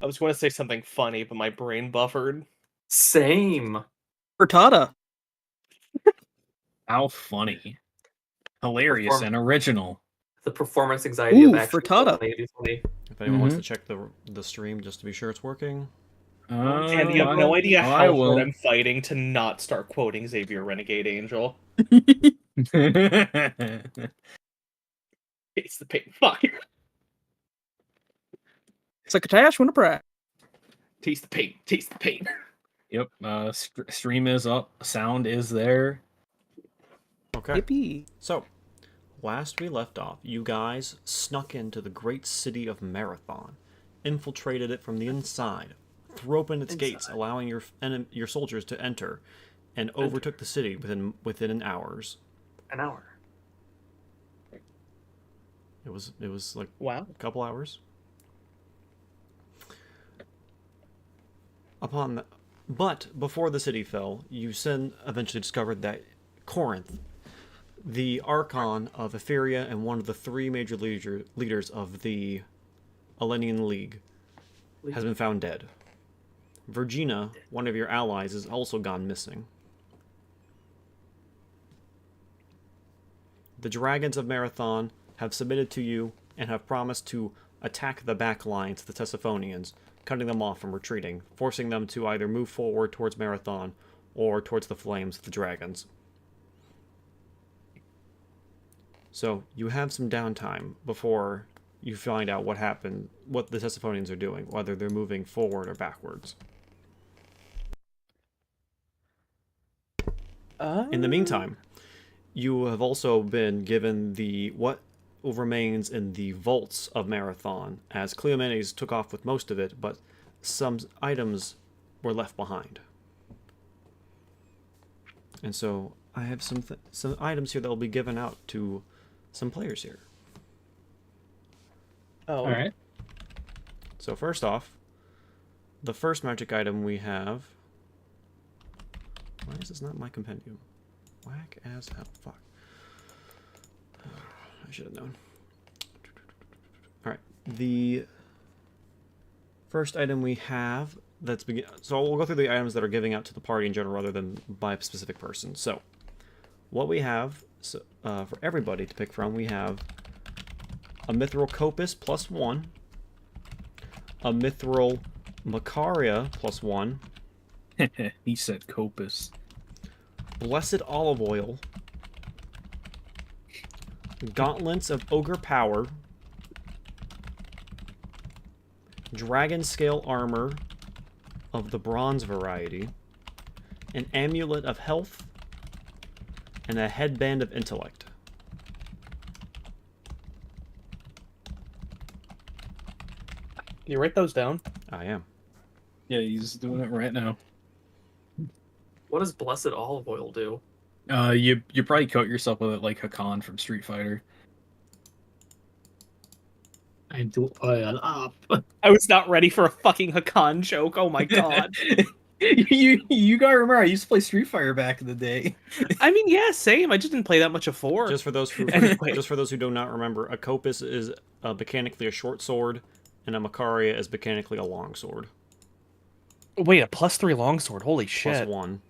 I was going to say something funny, but my brain buffered. Same. Frittata. How funny. Hilarious Perform- and original. The performance anxiety Ooh, of actually frittata. making it funny. If anyone wants Mhm. to check the stream just to be sure it's working. And you have no idea I how hard will. I'm fighting to not start quoting Xavier Renegade Angel. It's the pain. Fuck. Succotash, winter prat. Taste the pain. Taste the pain. Yep. Stream is up. Sound is there. Okay. Yippee. So, last we left off, you guys snuck into the great city of Marathon, infiltrated it from the inside, threw open its gates, allowing your soldiers to enter, and overtook the city within an hours. An hour. It was like Wow. a couple hours. But before the city fell, you eventually discovered that Corinth, the Archon of Etheria and one of the three major leaders of the Elenian League, has been found dead. Virginia, one of your allies, has also gone missing. The Dragons of Marathon have submitted to you and have promised to attack the back lines of the Tessaphonians, cutting them off from retreating, forcing them to either move forward towards Marathon or towards the flames of the dragons. So you have some downtime before you find out what happened, what the Tessaphonians are doing, whether they're moving forward or backwards. In the meantime, you have also been given what remains in the vaults of Marathon, as Cleomenes took off with most of it, but some items were left behind. And so I have some items here that will be given out to some players here. Oh. All right. So first off, the first magic item we have... Why is this not in my compendium? Whack as hell. Fuck. I should have known. Alright. The first item we have so we'll go through the items that are giving out to the party in general rather than by a specific person. So, what we have for everybody to pick from, we have a Mithril Copus +1, a Mithril Macaria +1, He said Copus. Blessed Olive Oil, Gauntlets of Ogre Power, Dragon Scale Armor of the Bronze variety, an Amulet of Health, and a Headband of Intellect. You write those down? I am. Yeah, he's doing it right now. What does blessed olive oil do? You probably coat yourself with it like Hakan from Street Fighter. I do oil up. I was not ready for a fucking Hakan joke. Oh my god. you gotta remember, I used to play Street Fighter back in the day. I mean, yeah, same. I just didn't play that much of 4. Just for those who Anyway. just for those who do not remember, a Copus is mechanically a short sword, and a Macaria is mechanically a long sword. Wait, a +3 longsword. Holy shit. +1.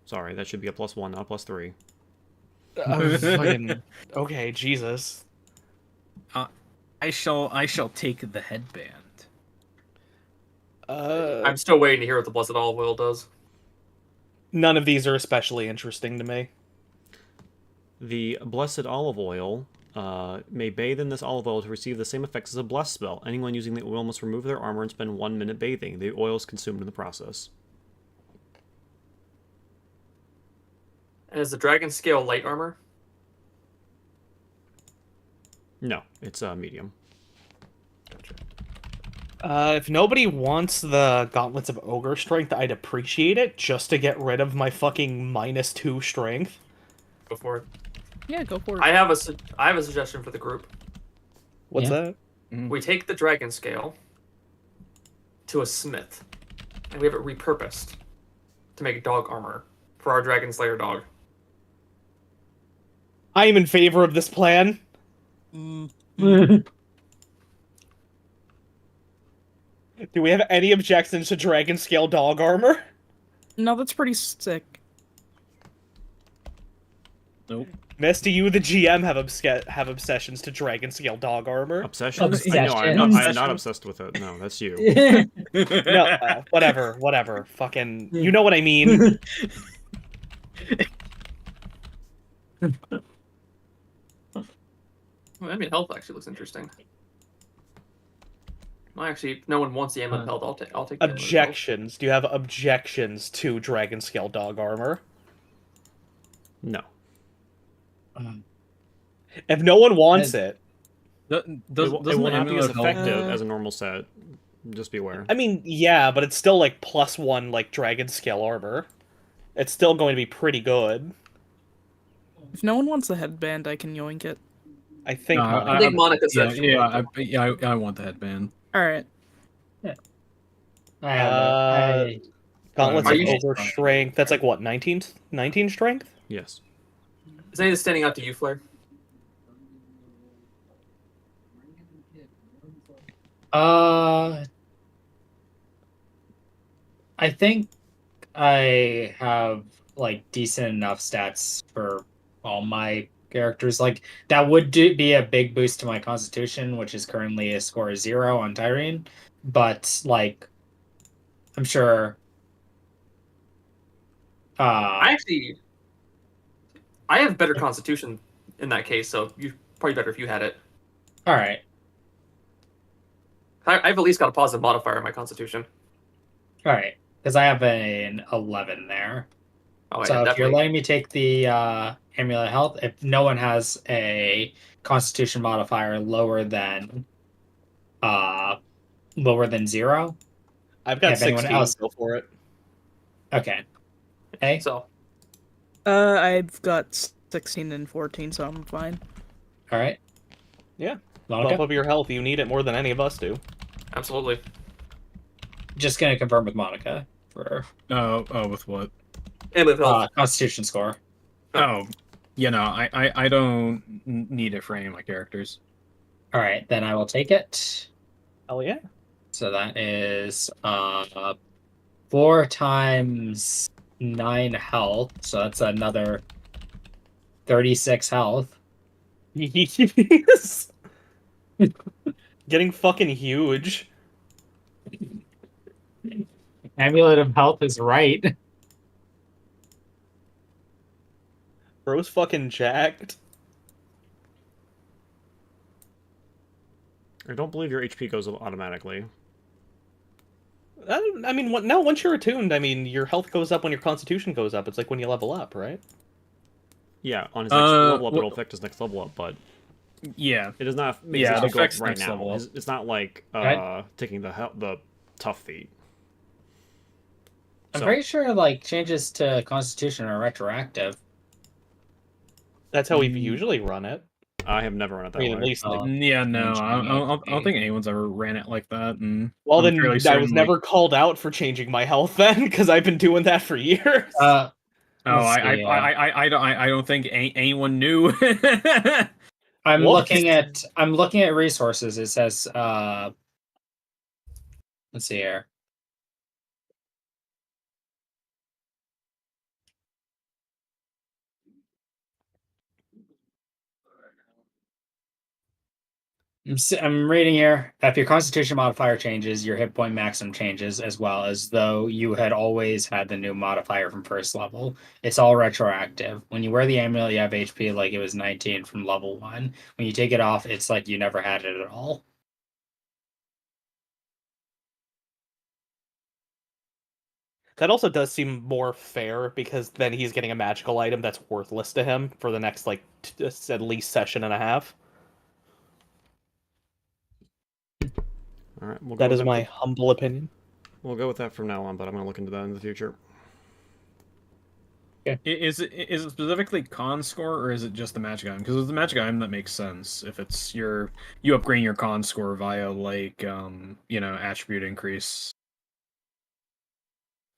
Sorry, that should be a +1, not a +3. Fucking... Okay, Jesus. I shall take the headband. I'm still waiting to hear what the blessed olive oil does. None of these are especially interesting to me. The Blessed Olive Oil may bathe in this olive oil to receive the same effects as a bless spell. Anyone using the oil must remove their armor and spend 1 minute bathing. The oil is consumed in the process. And is the dragon scale light armor? No, it's medium. If nobody wants the Gauntlets of Ogre Strength, I'd appreciate it, just to get rid of my fucking -2 strength. Go for it. Yeah, go for it. I have a suggestion for the group. What's Yeah. that? We take the dragon scale to a smith, and we have it repurposed to make dog armor for our dragon slayer dog. I am in favor of this plan. Do we have any objections to dragon scale dog armor? No, that's pretty sick. Nope. Misty, you, the GM, have obsessions to dragon scale dog armor. Obsessions? No, Obsessions. I'm not obsessed with it. No, that's you. No, whatever. Fucking, you know what I mean. Well, amulet health actually looks interesting. Well, actually, if no one wants the amulet health, I'll take the amulet health. Objections. Do you have objections to dragon scale dog armor? No. If no one wants it, It will not be as effective as a normal set. Just be aware. I mean, yeah, but it's still like +1 like dragon scale armor. It's still going to be pretty good. If no one wants the headband, I can yoink it. I think. No, Monica- I think Monica Yeah, said I want the headband. Alright. I have Gauntlets Are of you- Ogre Strength. That's like what, 19 strength? Yes. Is anything standing out to you, Flair? I think I have like decent enough stats for all my characters. Like that would be a big boost to my Constitution, which is currently a score of 0 on Tyrene. But like, I'm sure. I have better Constitution in that case, so you probably better if you had it. All right. I've at least got a positive modifier in my Constitution. All right. Because I have an 11 there. Oh, So yeah, if you're definitely. letting me take the amulet health, if no one has a Constitution modifier lower than 0, I've got If anyone 16. else- Go for it. okay. Hey, So I've got 16 and 14, so I'm fine. all right. Yeah. Monica? Bump up your health. You need it more than any of us do. absolutely. Just gonna confirm with Monica for Oh, with what? Amulet health. Constitution score. Oh, I don't need it for any of my characters. All right, then I will take it. Hell yeah. So that is 4 times 9 health. So that's another 36 health. Yes. Getting fucking huge. Amulet of Health is right. Bro's fucking jacked. I don't believe your HP goes up automatically. I mean, no, once you're attuned, I mean, your health goes up when your constitution goes up. It's like when you level up, right? Yeah, on his next level up, it'll affect his next level up, but Yeah. it does not make Yeah, his it HP go affects up right next now. level up. It's not like Right. taking the tough feat. I'm So- pretty sure like changes to Constitution are retroactive. That's how we've usually run it. I have never run it I that mean, way. at least. Like, Yeah, no, Change I don't think anyone's ever ran it like that. And well, I'm then fairly I certain, was like- never called out for changing my health then, because I've been doing that for years. Oh, Let's see, I don't think anyone knew. I'm What? looking at resources. It says let's see here. I'm reading here. If your Constitution modifier changes, your hit point maximum changes as well, as though you had always had the new modifier from first level. It's all retroactive. When you wear the amulet, you have HP like it was 19 from level 1. When you take it off, it's like you never had it at all. That also does seem more fair because then he's getting a magical item that's worthless to him for the next like at least session and a half. All right, we'll go That with is my humble opinion. We'll go with that from now on, but I'm going to look into that in the future. Is it specifically con score or is it just the magic item? Because it's the magic item that makes sense. If it's you upgrade your con score via like attribute increase,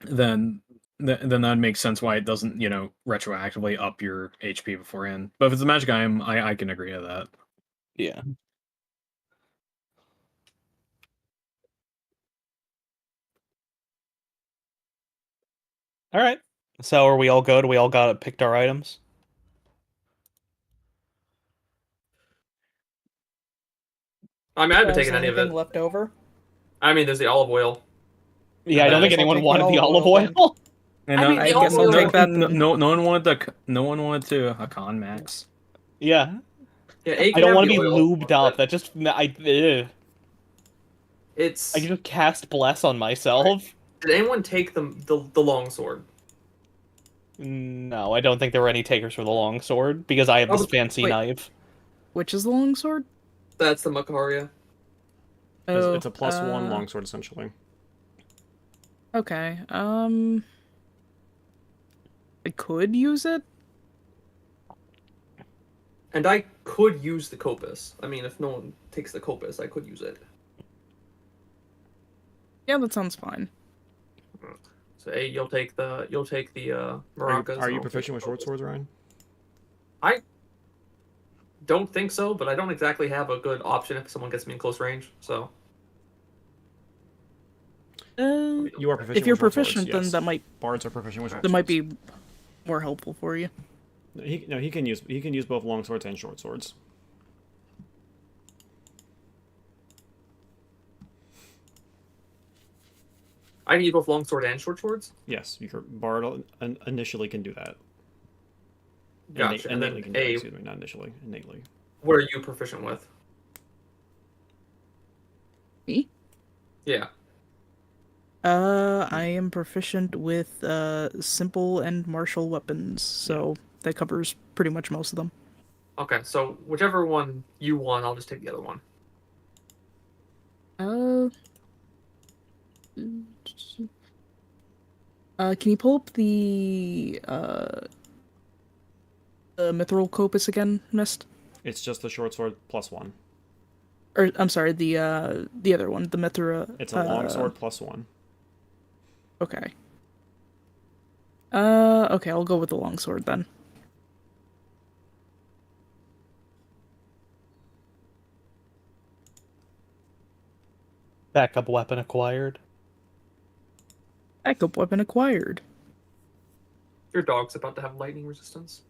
then that makes sense why it doesn't retroactively up your HP beforehand. But if it's a magic item, I can agree to that. Yeah. All right. So are we all good? We all got picked our items. I mean, I haven't Is taken there any of anything it. left over? I mean, there's the olive oil. Yeah, I don't think Guess I'll anyone take the wanted the olive olive oil. And I mean, I guess I'll no, take that no, then. no one wanted a con max. Yeah, Yeah, A I can don't have want to the be oil, lubed but up. That just ugh. It's. I can just cast bless on myself. Did anyone take the long sword? No, I don't think there were any takers for the longsword because I have this Oh, fancy wait. knife. Which is the longsword? That's the Makaria. Oh, It's a +1 longsword essentially. Okay. I could use it. And I could use the Copus. I mean, if no one takes the Copus, I could use it. Yeah, that sounds fine. So A, you'll take the maracas. Are and you I'll proficient take with the short Copus. swords, Ryan? Don't think so, but I don't exactly have a good option if someone gets me in close range. So You are proficient. If you're with short proficient, swords, then yes. that might Bards are proficient with short that might swords. be more helpful for you. He can use both long swords and short swords. I can use both longsword and short swords. Yes, your bard initially can do that. Gotcha. And Innately then can do that, A, excuse me, not initially, innately. what are you proficient with? Me? Yeah. I am proficient with simple and martial weapons, so that covers pretty much most of them. Okay, so whichever one you want, I'll just take the other one. Can you pull up the mithril copus again, Mist? It's just the short sword +1. Or I'm sorry, the other one, the Mithra. It's a long sword +1. Okay. Okay, I'll go with the longsword then. Backup weapon acquired. Backup weapon acquired. Your dog's about to have lightning resistance.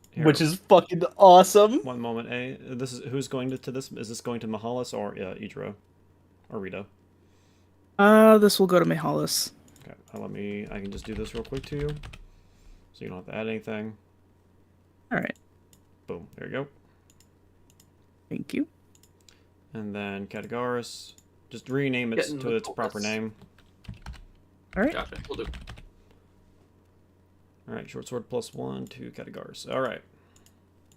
Here, Which is fucking awesome. one moment. This is who's going to this? Is this going to Mahalis or Idra or Rita? This will go to Mihalis. Okay, I can just do this real quick to you, so you don't have to add anything. All right. Boom. There you go. Thank you. And then Katagaris, just rename it to its proper name. All right. Gotcha. We'll do. All right, short sword +1 to Katagaris. All right,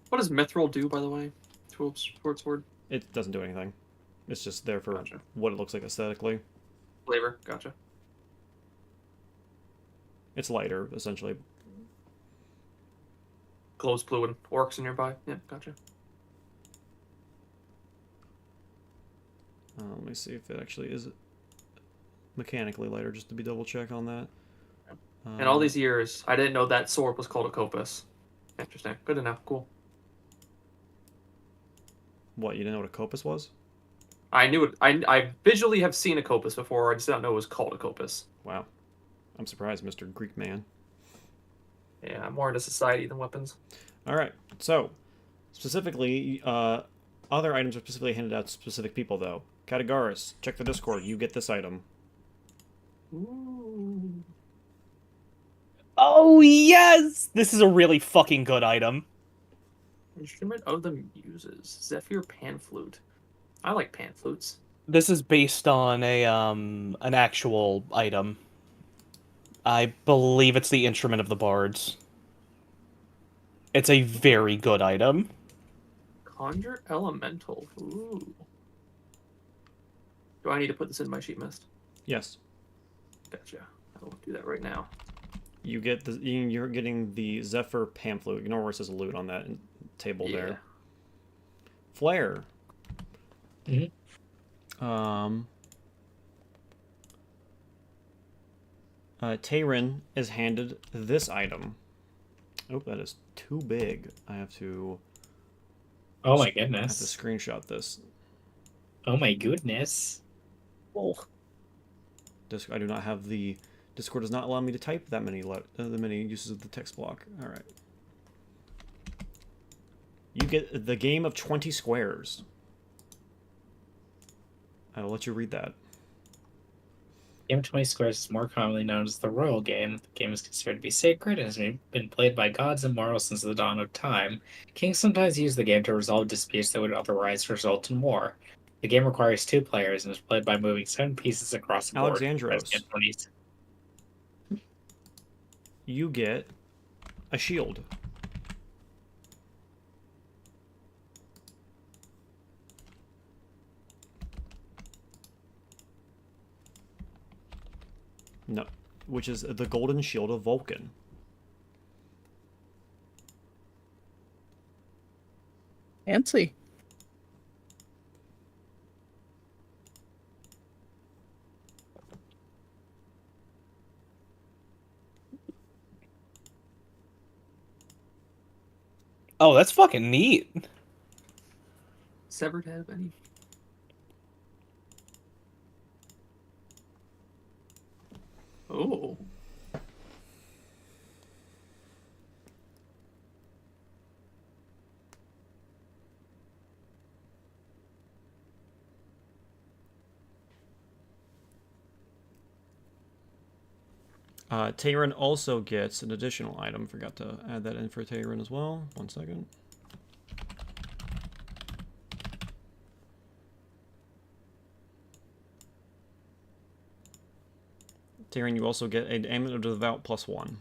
What does mithril do, by the way? Short sword it doesn't do anything. It's just there for Gotcha. what it looks like aesthetically. flavor. Gotcha. It's lighter, essentially. Glows blue and orcs nearby. Yeah, gotcha. Let me see if it actually is mechanically lighter, just to be double check on that. In all these years, I didn't know that sword was called a Copus. Interesting. Good to know. Cool. What, you didn't know what a Copus was? I knew it. I visually have seen a Copus before. I just don't know it was called a Copus. Wow. I'm surprised, Mr. Greek man. Yeah, I'm more into society than weapons. All right, so specifically, other items are specifically handed out to specific people, though. Katagaris, check the Discord. You get this item. Ooh. Oh yes, this is a really fucking good item. Instrument of the Muses. Zephyr pan flute. I like pan flutes. This is based on an actual item. I believe it's the instrument of the bards. It's a very good item. Conjure elemental. Ooh. Do I need to put this in my sheet mist? Yes. Gotcha. I will do that right now. You get you're getting the Zephyr pamphlet. Ignore where it says loot on that table Yeah. there. Flare. Tayrin is handed this item. Oh, that is too big. I have to Oh my I have to goodness. screenshot this. Oh my goodness. Oh. I do not have the Discord does not allow me to type that many the many uses of the text block. All right. You get the game of 20 squares. I will let you read that. Game of 20 Squares is more commonly known as the Royal Game. The game is considered to be sacred and has been played by gods and mortals since the dawn of time. Kings sometimes use the game to resolve disputes that would otherwise result in war. The game requires 2 players and is played by moving 7 pieces across the board. Alexandros. You get a shield. No, which is the Golden Shield of Vulcan. Fancy. Oh, that's fucking neat. Severed head of any. Oh. Tayron also gets an additional item. Forgot to add that in for Tayron as well. 1 second. Tayron, you also get an Amulet of Devout +1.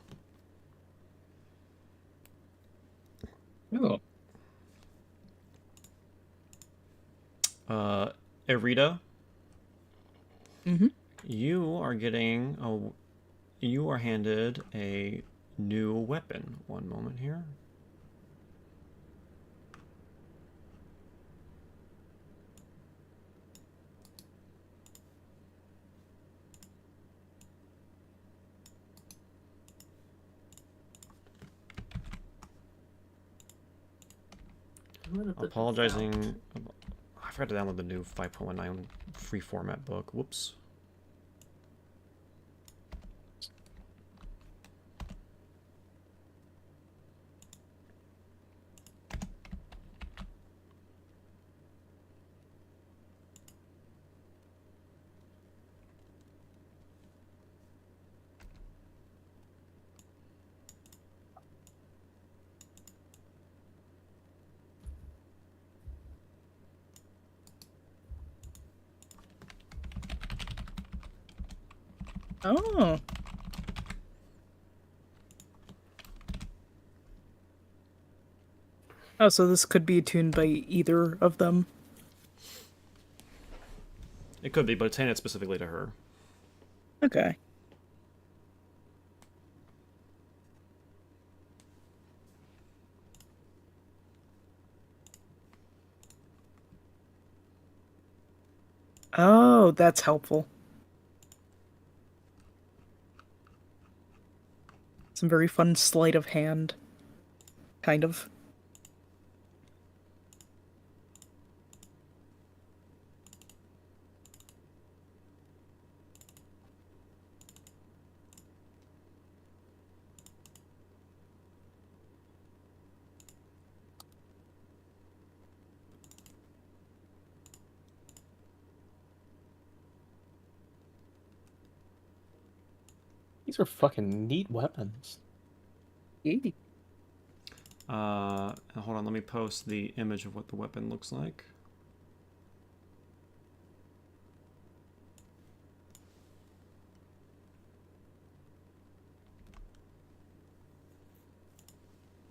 Ooh. Erita. Mm-hmm. You are getting you are handed a new weapon. One moment here. Apologizing. I forgot to download the new 5.19 free format book. Whoops. Oh. Oh, so this could be tuned by either of them. It could be, but it's handed specifically to her. Okay. Oh, that's helpful. Some very fun sleight of hand. Kind of. These are fucking neat weapons. Hold on, let me post the image of what the weapon looks like.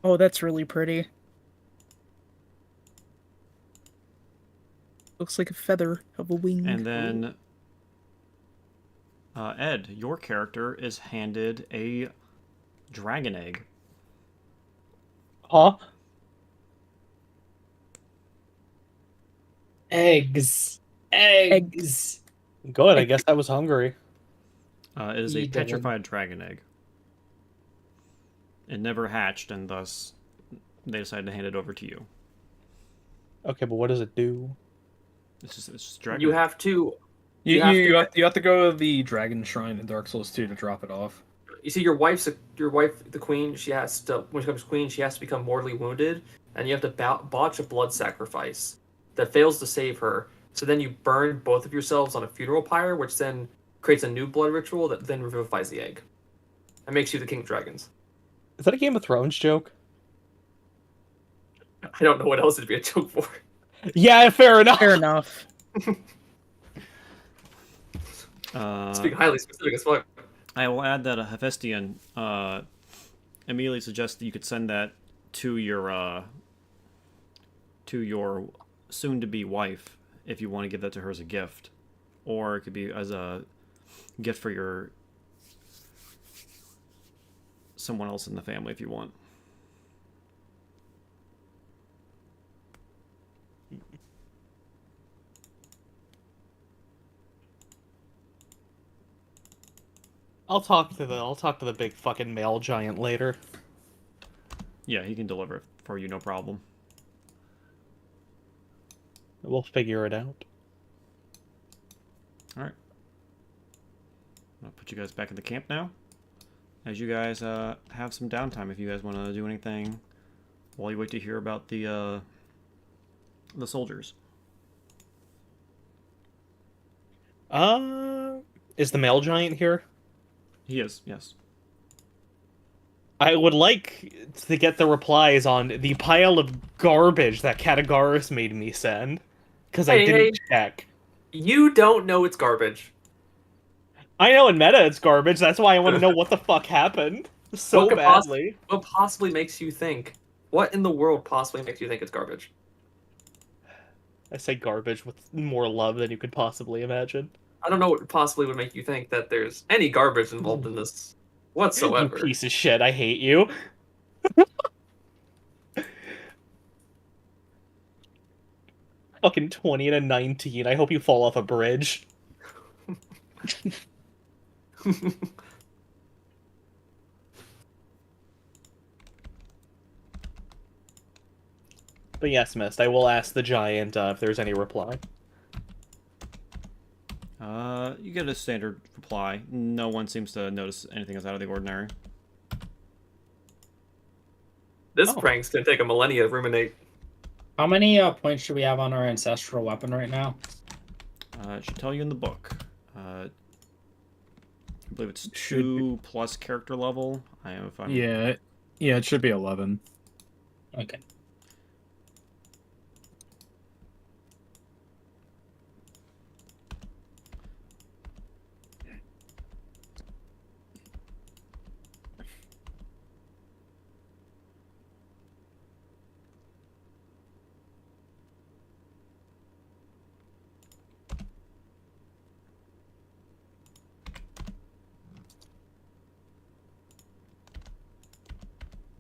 Oh, that's really pretty. Looks like a feather of a wing. And then, Ed, your character is handed a dragon egg. Huh? Eggs. Eggs. Good, I guess I was hungry. It is a Eat the one. petrified dragon egg. It never hatched, and thus they decided to hand it over to you. Okay, but what does it do? It's just dragon. You have to You, have you, to- you have to go to the Dragon Shrine in Dark Souls 2 to drop it off. You see, your wife, the queen. She has to, when she becomes queen, she has to become mortally wounded, and you have to botch a blood sacrifice that fails to save her. So then you burn both of yourselves on a funeral pyre, which then creates a new blood ritual that then revivifies the egg, and makes you the king of dragons. Is that a Game of Thrones joke? I don't know what else it'd be a joke for. Yeah, fair enough. Fair enough. Speaking highly specific as fuck. I will add that Hephaestion immediately suggests that you could send that to your soon-to-be wife if you want to give that to her as a gift, or it could be as a gift for your someone else in the family if you want. I'll talk to the big fucking male giant later. Yeah, he can deliver it for you, no problem. We'll figure it out. All right. I'll put you guys back in the camp now. As you guys have some downtime, if you guys want to do anything while you wait to hear about the soldiers. Is the male giant here? He is, yes. I would like to get the replies on the pile of garbage that Katagaris made me send, because I Hey, didn't check. You don't know it's garbage. I know in meta it's garbage. That's why I want to know what the fuck happened so What could badly. What possibly makes you think? What in the world possibly makes you think it's garbage? I say garbage with more love than you could possibly imagine. I don't know what possibly would make you think that there's any garbage involved in this whatsoever. You piece of shit, I hate you. Fucking 20 to 19. I hope you fall off a bridge. But yes, Mist, I will ask the giant if there's any reply. You get a standard reply. No one seems to notice anything is out of the ordinary. This Oh. prank's gonna take a millennia to ruminate. How many points should we have on our ancestral weapon right now? It should tell you in the book. I believe it's Should be. 2 plus character level. I am if I'm Yeah, it should be 11. Okay.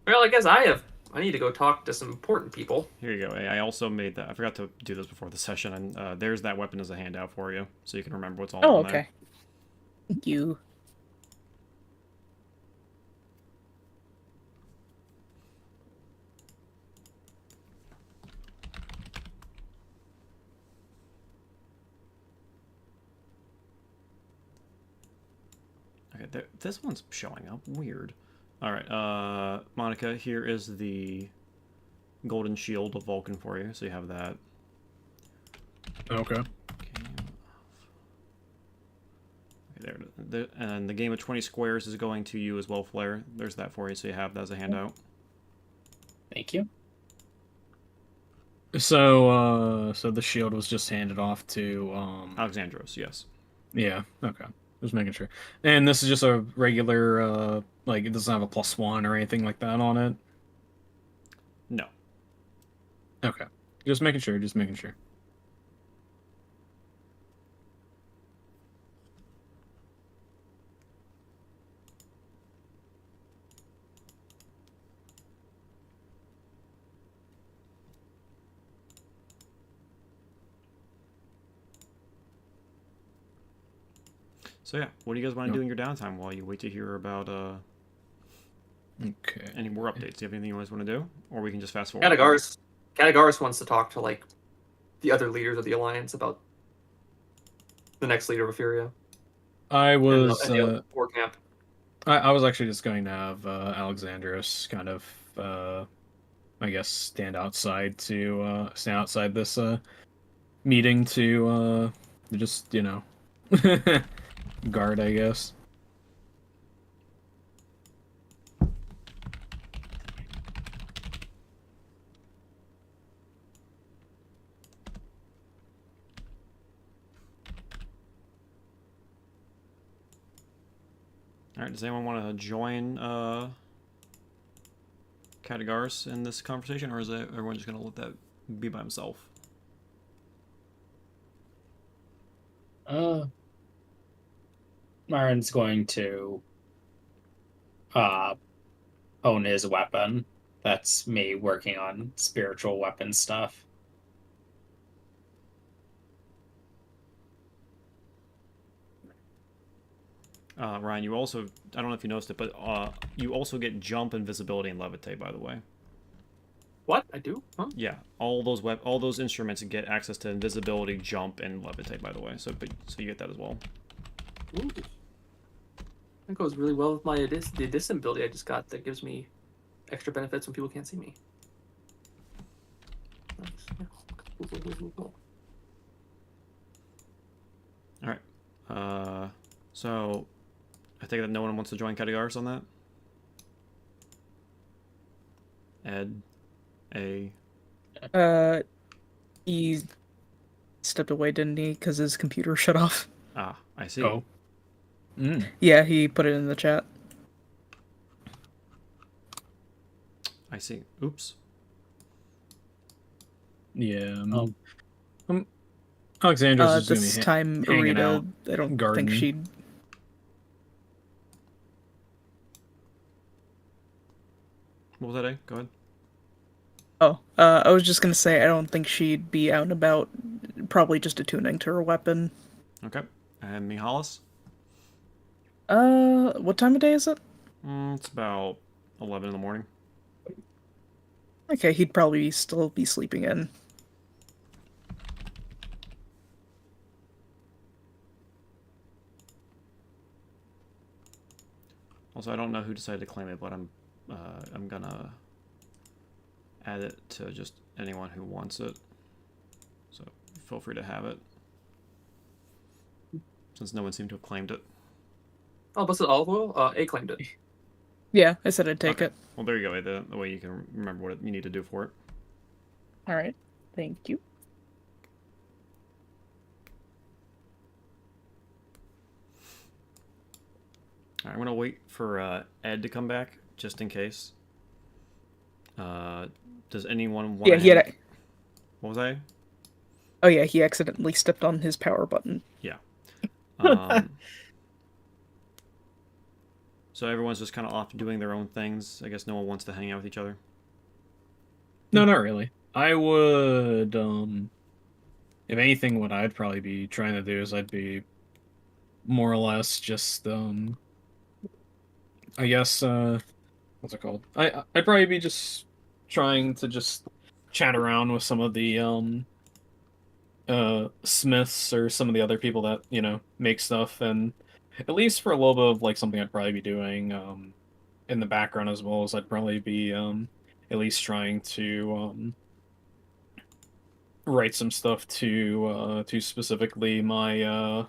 Well, I guess I need to go talk to some important people. Here you go. I also made that. I forgot to do this before the session, and there's that weapon as a handout for you, so you can remember what's all Oh, on there. okay. Thank you. Okay, this one's showing up. Weird. All right, Monica, here is the golden shield of Vulcan for you, so you have that. Okay. Okay, there. And the game of 20 squares is going to you as well, Flare. There's that for you, so you have that as a handout. Thank you. So the shield was just handed off to Alexandros, yes. Yeah, okay. Just making sure. And this is just a regular like it doesn't have a +1 or anything like that on it. No. Okay. Just making sure. So yeah, what do you guys want to do in your downtime while you wait to hear about Okay. any more updates? Do you have anything you guys want to do, or we can just fast forward? Katagaris wants to talk to like the other leaders of the alliance about the next leader of Euphoria. I was And the war camp. I was actually just going to have Alexandros kind of I guess stand outside this meeting to just guard, I guess. All right. Does anyone want to join Katagars in this conversation, or is everyone just gonna let that be by himself? Myron's going to own his weapon. That's me working on spiritual weapon stuff. Ryan, you also, I don't know if you noticed it, but you also get jump, invisibility, and levitate, by the way. What? I do? Huh? Yeah, all those instruments get access to invisibility, jump, and levitate, by the way. So you get that as well. Ooh. That goes really well with my the Addistant ability I just got that gives me extra benefits when people can't see me. Nice. Cool. Alright. So I think that no one wants to join Katagars on that. Ed. He stepped away, didn't he? Because his computer shut off. Ah, I see. Oh. Yeah, he put it in the chat. I see. Oops. Yeah. Alexandros is This time, hanging out, Arita, I don't gardening. think she'd... What was that, eh? Go ahead. Oh, I was just gonna say, I don't think she'd be out and about. Probably just attuning to her weapon. Okay. And Mihalis? What time of day is it? It's about 11 in the morning. Okay, he'd probably still be sleeping in. Also, I don't know who decided to claim it, but I'm gonna add it to just anyone who wants it. So feel free to have it, since no one seemed to have claimed it. Oh, busted olive oil? A claimed it. Yeah, I said I'd take Okay. it. Well, there you go. The way you can remember what you need to do for it. Alright, thank you. Alright, I'm gonna wait for Ed to come back, just in case. Does anyone want? Yeah, he had. What was I? Oh yeah, he accidentally stepped on his power button. Yeah. So everyone's just kind of off doing their own things. I guess no one wants to hang out with each other. No, not really. I would, if anything, what I'd probably be trying to do is I'd be more or less just, I guess, what's it called? I'd probably be just trying to just chat around with some of the, smiths or some of the other people that, make stuff, and at least for a little bit of, like, something I'd probably be doing, in the background as well as I'd probably be, at least trying to, write some stuff to specifically my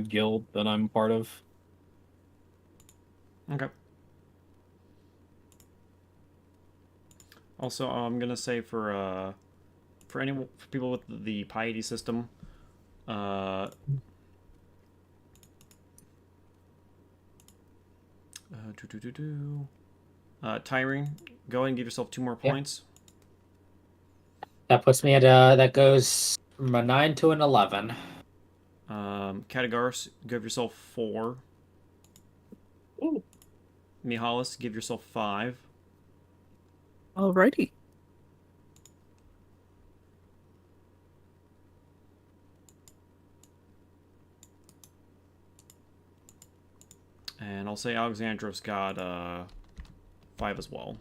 guild that I'm part of. Okay. Also, I'm gonna say for people with the piety system, Tyrene, go ahead and give yourself 2 more Yeah. points. That puts me at that goes from a 9 to an 11. Katagars, give yourself 4. Ooh. Mihalis, give yourself 5. Alrighty. And I'll say Alexandros got 5 as well.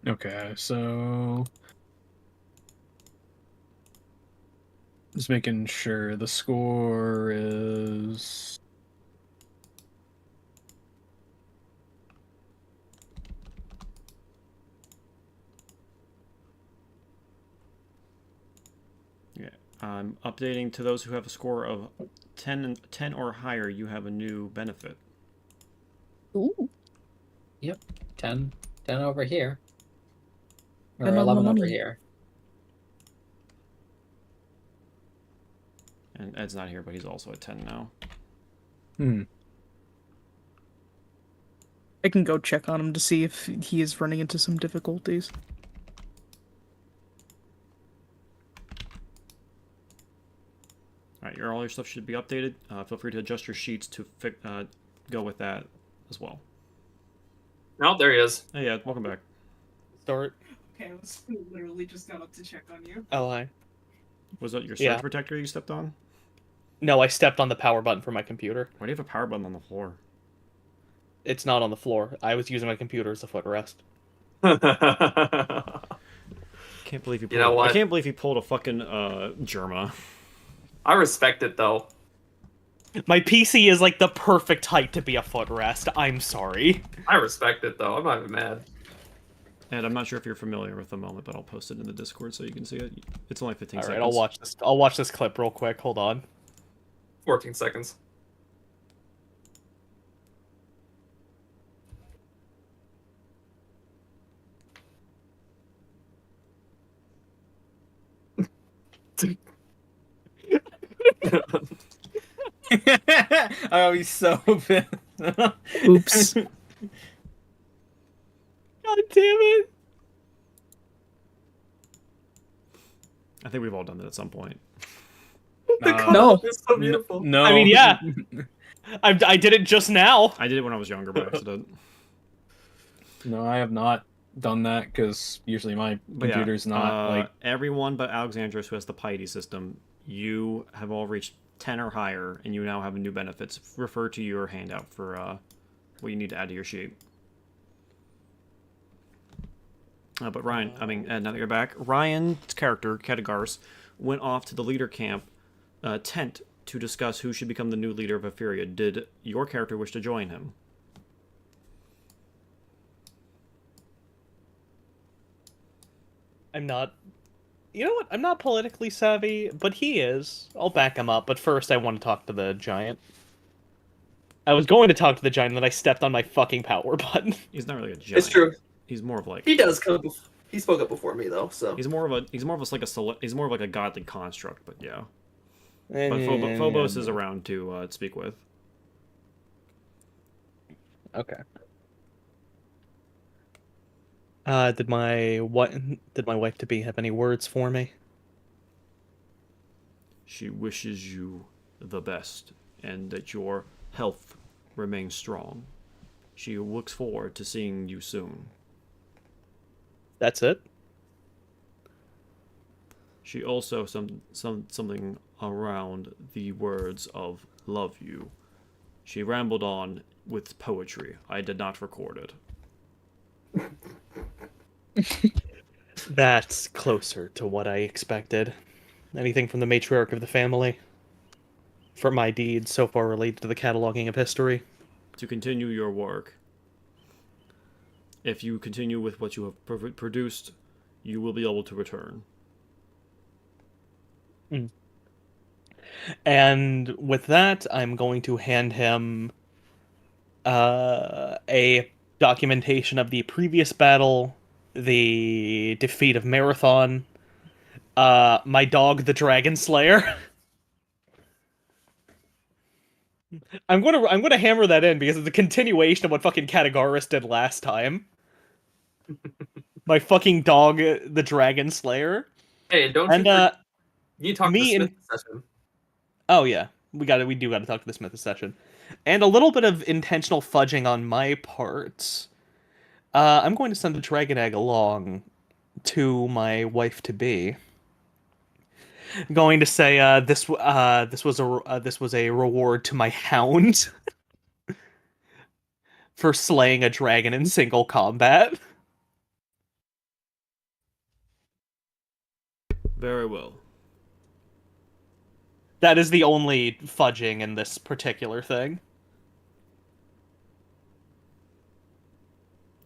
Okay, so Just making sure the score is. Yeah, I'm updating to those who have a score of 10 or higher. You have a new benefit. Ooh, 10 over here. Or 10 on the 11 over money. here. And Ed's not here, but he's also at 10 now. I can go check on him to see if he is running into some difficulties. All right, all your stuff should be updated. Feel free to adjust your sheets to go with that as well. Oh, there he is. Hey, yeah, welcome back. Start. Okay, I was literally just got up to check on you. Oh, hi. Was that your surge Yeah. protector you stepped on? No, I stepped on the power button for my computer. Why do you have a power button on the floor? It's not on the floor. I was using my computer as a footrest. Can't believe you. You know what? I can't believe he pulled a fucking Germa. I respect it though. My PC is like the perfect height to be a footrest. I'm sorry. I respect it though. I'm not even mad. And I'm not sure if you're familiar with the moment, but I'll post it in the Discord so you can see it. It's only 15 All right, seconds. I'll watch this. I'll watch this clip real quick. Hold on. 14 seconds. I'll be so pissed. Oops. God damn it! I think we've all done that at some point. No. It's so beautiful. No. I mean, yeah. I did it just now. I did it when I was younger by accident. No, I have not done that because usually my But yeah, computer's not like. everyone but Alexandros who has the Piety system, you have all reached 10 or higher, and you now have new benefits. Refer to your handout for what you need to add to your sheet. But Ryan, now that you're back, Ryan's character, Ketagars, went off to the leader camp tent to discuss who should become the new leader of Etheria. Did your character wish to join him? I'm not. You know what? I'm not politically savvy, but he is. I'll back him up. But first, I want to talk to the giant. I was going to talk to the giant, then I stepped on my fucking power button. He's not really a giant. It's true. He's more of like He does come. He spoke up before me though, so he's more of like a godly construct. But yeah, but Phobos is around to speak with. Okay. Did my wife to be have any words for me? She wishes you the best and that your health remains strong. She looks forward to seeing you soon. That's it. She also something around the words of love you. She rambled on with poetry. I did not record it. That's closer to what I expected. Anything from the matriarch of the family? For my deeds so far related to the cataloging of history? To continue your work. If you continue with what you have produced, you will be able to return. And with that, I'm going to hand him a documentation of the previous battle, the defeat of Marathon, my dog, the Dragon Slayer. I'm gonna hammer that in because it's a continuation of what fucking Katagaris did last time. My fucking dog, the Dragon Slayer. hey, don't And you? You need to talk to me the and- Smith session. Oh yeah, we do gotta talk to the Smith session, and a little bit of intentional fudging on my part. I'm going to send the dragon egg along to my wife to be. Going to say this was a reward to my hound for slaying a dragon in single combat. Very well. That is the only fudging in this particular thing.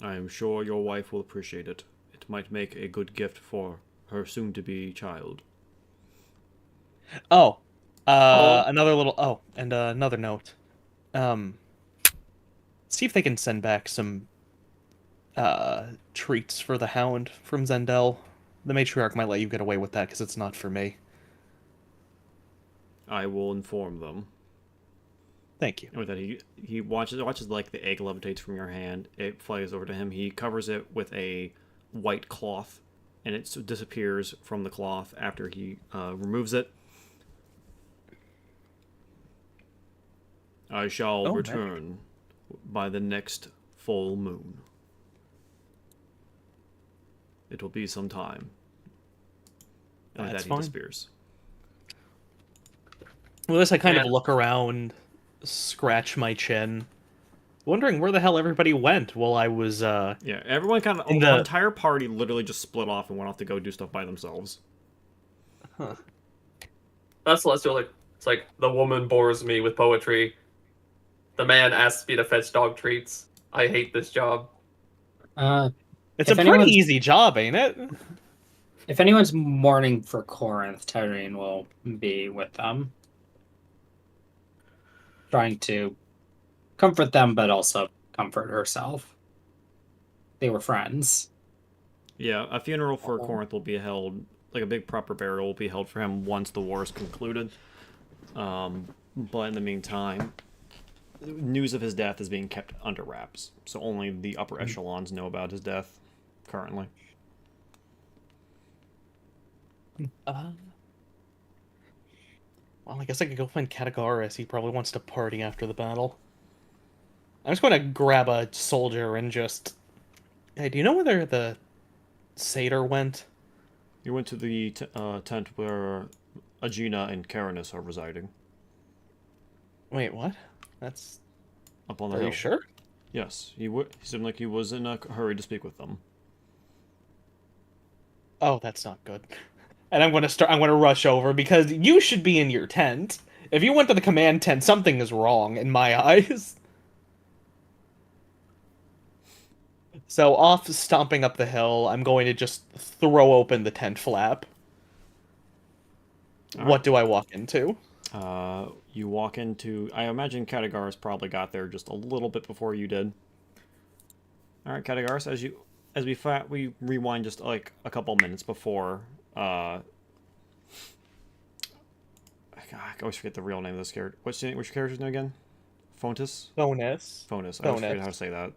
I am sure your wife will appreciate it. It might make a good gift for her soon-to-be child. Oh, Oh. another little. Oh, and another note. See if they can send back some treats for the Hound from Zendel. The matriarch might let you get away with that because it's not for me. I will inform them. Thank you. And with that, he watches like the egg levitates from your hand. It flies over to him. He covers it with a white cloth, and it disappears from the cloth after he removes it. I shall return by the next full moon. It will be some time. And with That's that, fine. he disappears. Well, this I kind of Yeah. look around, scratch my chin, wondering where the hell everybody went while I was. Yeah, everyone kind of. In The the- entire party literally just split off and went off to go do stuff by themselves. That's Celestial. Like, it's like the woman bores me with poetry. The man asks me to fetch dog treats. I hate this job. It's If a pretty anyone's- easy job, ain't it? If anyone's mourning for Corinth, Tyrene will be with them, trying to comfort them, but also comfort herself. They were friends. Yeah, a funeral for Corinth will be held, like a big proper burial will be held for him once the war is concluded. But in the meantime, news of his death is being kept under wraps, so only the upper echelons know about his death currently. Well, I guess I could go find Katagaris. He probably wants to party after the battle. I'm just going to grab a soldier and just. Hey, do you know where the satyr went? You went to the tent where Agena and Karanus are residing, Wait, what? That's. up on the Are hill. you sure? Yes, he seemed like he was in a hurry to speak with them. Oh, that's not good. And I'm going to rush over because you should be in your tent. If you went to the command tent, something is wrong in my eyes. So off stomping up the hill, I'm going to just throw open the tent flap. What do I walk into? You walk into. I imagine Katagaris probably got there just a little bit before you did. All right, Katagaris, as we rewind just like a couple minutes before. I always forget the real name of this character. What's your character's name again? Fontus? Thonus. Fonus. I always forget Fonus. how to say that.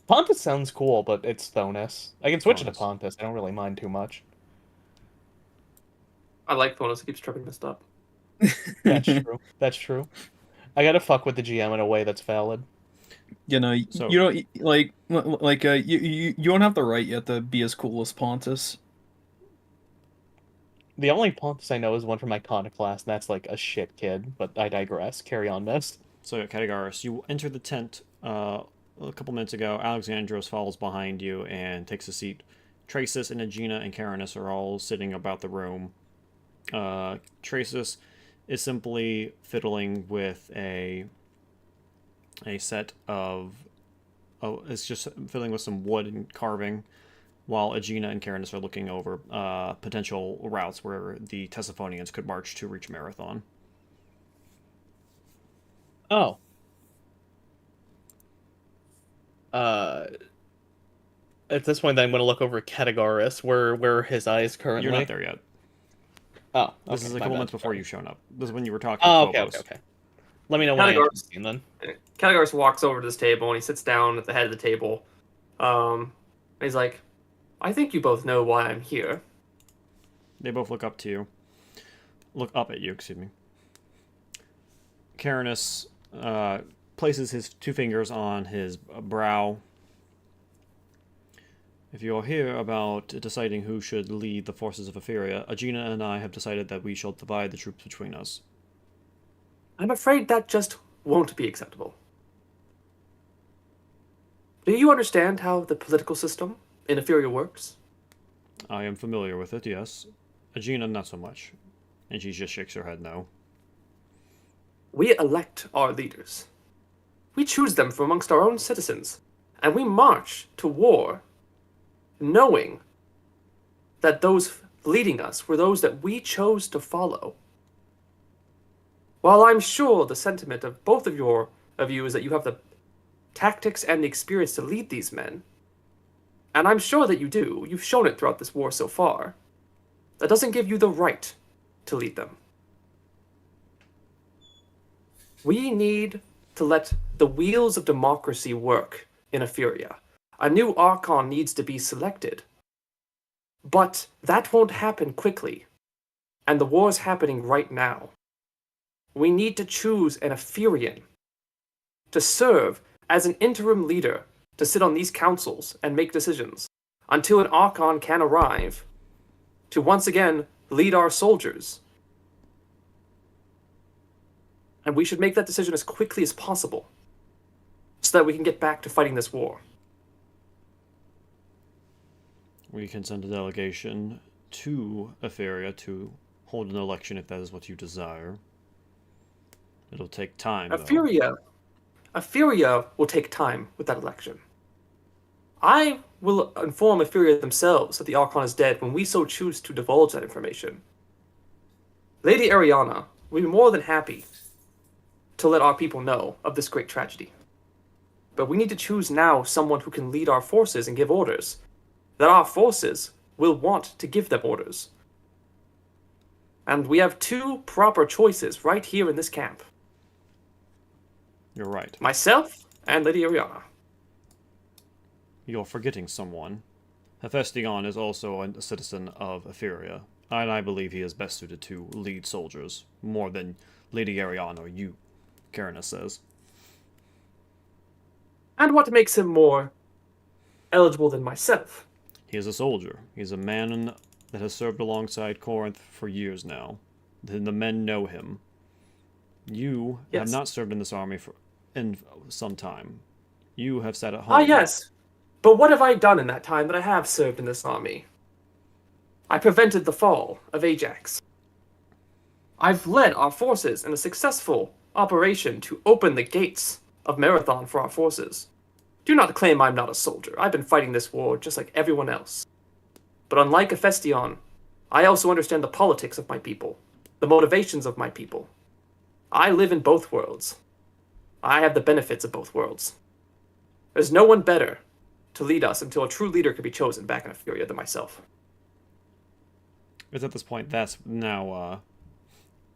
Pontus sounds cool, but it's Thonus. I can switch it to Thonus. Pontus. I don't really mind too much. I like Bonus. It keeps tripping messed up. That's true. That's true. I gotta fuck with the GM in a way that's valid. You know, So- you don't you don't have the right yet to be as cool as Pontus. The only Pontus I know is one from Iconoclast, and that's like a shit kid, but I digress. Carry on, Nest. So, Katagaris, you enter the tent a couple minutes ago. Alexandros follows behind you and takes a seat. Tracis and Agena and Karanus are all sitting about the room. Tracis is simply fiddling with a set of... Oh, it's just fiddling with some wood and carving, while Agena and Karanus are looking over potential routes where the Tessaphonians could march to reach Marathon. Oh. At this point, then I'm going to look over at Katagaris, where are his eyes currently? You're not there yet. Oh, This okay, is a my couple bad. months before you've shown up. This is when you were talking Oh, to okay, Phobos. okay. Let me know when I enter Katagaris. the scene, then. Katagaris walks over to this table and he sits down at the head of the table. He's like, I think you both know why I'm here. They both look up to you. Look up at you, excuse me. Karanus places his two fingers on his brow. If you are here about deciding who should lead the forces of Etheria, Agena and I have decided that we shall divide the troops between us. I'm afraid that just won't be acceptable. Do you understand how the political system in Etheria works? I am familiar with it, yes. Agena, not so much. And she just shakes her head no. We elect our leaders. We choose them from amongst our own citizens, and we march to war knowing that those leading us were those that we chose to follow. While I'm sure the sentiment of both of you is that you have the tactics and the experience to lead these men, and I'm sure that you do, you've shown it throughout this war so far, that doesn't give you the right to lead them. We need to let the wheels of democracy work in Etheria. A new Archon needs to be selected. But that won't happen quickly, and the war is happening right now. We need to choose an Epherian to serve as an interim leader to sit on these councils and make decisions until an Archon can arrive to once again lead our soldiers. And we should make that decision as quickly as possible so that we can get back to fighting this war. We can send a delegation to Etheria to hold an election if that is what you desire. It'll take time, though. Etheria will take time with that election. I will inform Etheria themselves that the Archon is dead when we so choose to divulge that information. Lady Ariana will be more than happy to let our people know of this great tragedy. But we need to choose now someone who can lead our forces and give orders, that our forces will want to give them orders. And we have two proper choices right here in this camp. You're right. Myself and Lady Ariana. You're forgetting someone. Hephaestion is also a citizen of Etheria, and I believe he is best suited to lead soldiers, more than Lady Ariana or you, Karina says. And what makes him more eligible than myself? He is a soldier. He is a man that has served alongside Corinth for years now. The men know him. You have Yes. not served in this army in some time. You have sat at home. Ah, yes. But what have I done in that time that I have served in this army? I prevented the fall of Ajax. I've led our forces in a successful operation to open the gates of Marathon for our forces. Do not claim I'm not a soldier. I've been fighting this war just like everyone else. But unlike Hephaestion, I also understand the politics of my people, the motivations of my people. I live in both worlds. I have the benefits of both worlds. There's no one better to lead us until a true leader can be chosen back in Etheria than myself. It's at this point that's now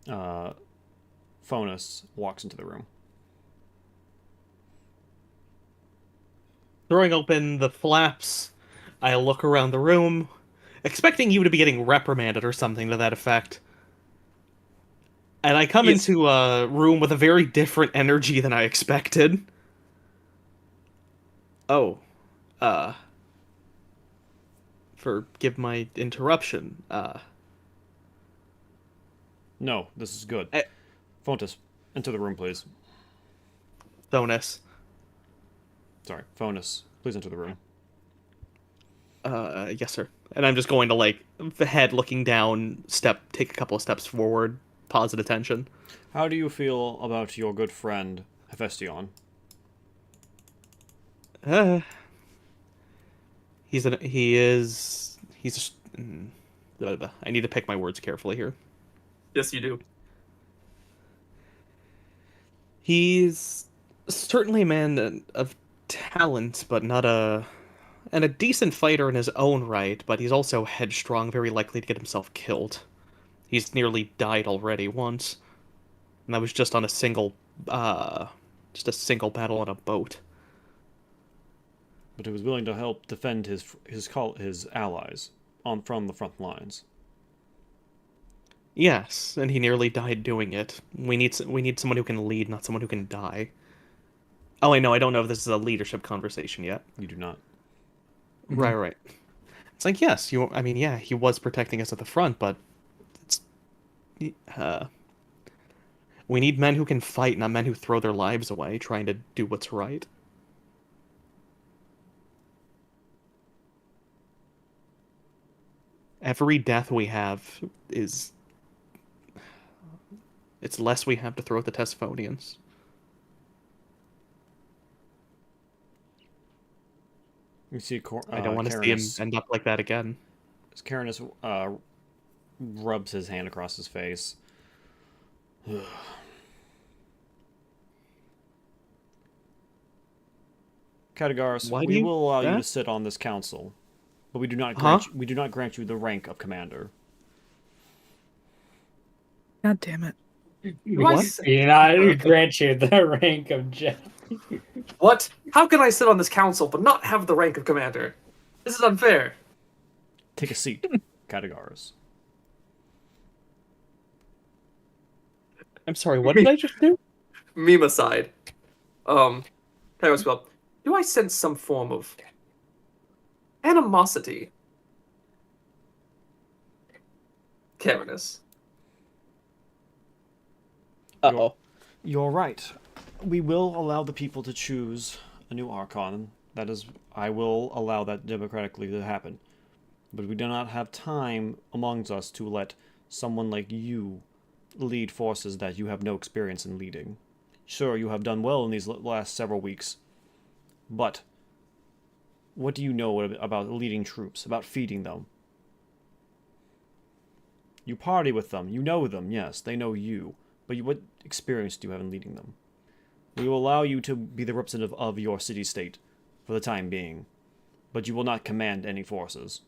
Fonus walks into the room. Throwing open the flaps, I look around the room, expecting you to be getting reprimanded or something to that effect. And I come Yes. into a room with a very different energy than I expected. Oh, forgive my interruption. No, this is good. Eh. Fonus, enter the room, please. Thonus. Sorry, Fonus, please enter the room. Yes, sir. And I'm just going to, like, the head looking down, take a couple of steps forward, pause at attention. How do you feel about your good friend, Hephaestion? He's just, I need to pick my words carefully here. Yes, you do. He's certainly a man of talent, but not and a decent fighter in his own right, but he's also headstrong, very likely to get himself killed. He's nearly died already once, and that was just on a single battle on a boat. But he was willing to help defend his allies from the front lines. Yes, and he nearly died doing it. We need someone who can lead, not someone who can die. Oh, I know. I don't know if this is a leadership conversation yet. You do not. Right. It's like, yes, yeah, he was protecting us at the front, but it's, we need men who can fight, not men who throw their lives away trying to do what's right. Every death we have is It's less we have to throw at the Tesphonians. You see, I don't want to see him end up like that again. Carinus rubs his hand across his face. Katagaris, Why do we you- will allow you that? to sit on this council, but we do not grant you the rank of commander. God damn it. What? We do not grant you the rank of Jeff. What? How can I sit on this council but not have the rank of commander? This is unfair. Take a seat, Katagaris. I'm sorry, what did I just do? Meme aside. Paris, well, do I sense some form of animosity? Carinus. Uh-oh. You're right. We will allow the people to choose a new Archon. That is, I will allow that democratically to happen. But we do not have time amongst us to let someone like you lead forces that you have no experience in leading. Sure, you have done well in these last several weeks, but what do you know about leading troops, about feeding them? You party with them, you know them, yes, they know you, but what experience do you have in leading them? We will allow you to be the representative of your city-state for the time being, but you will not command any forces.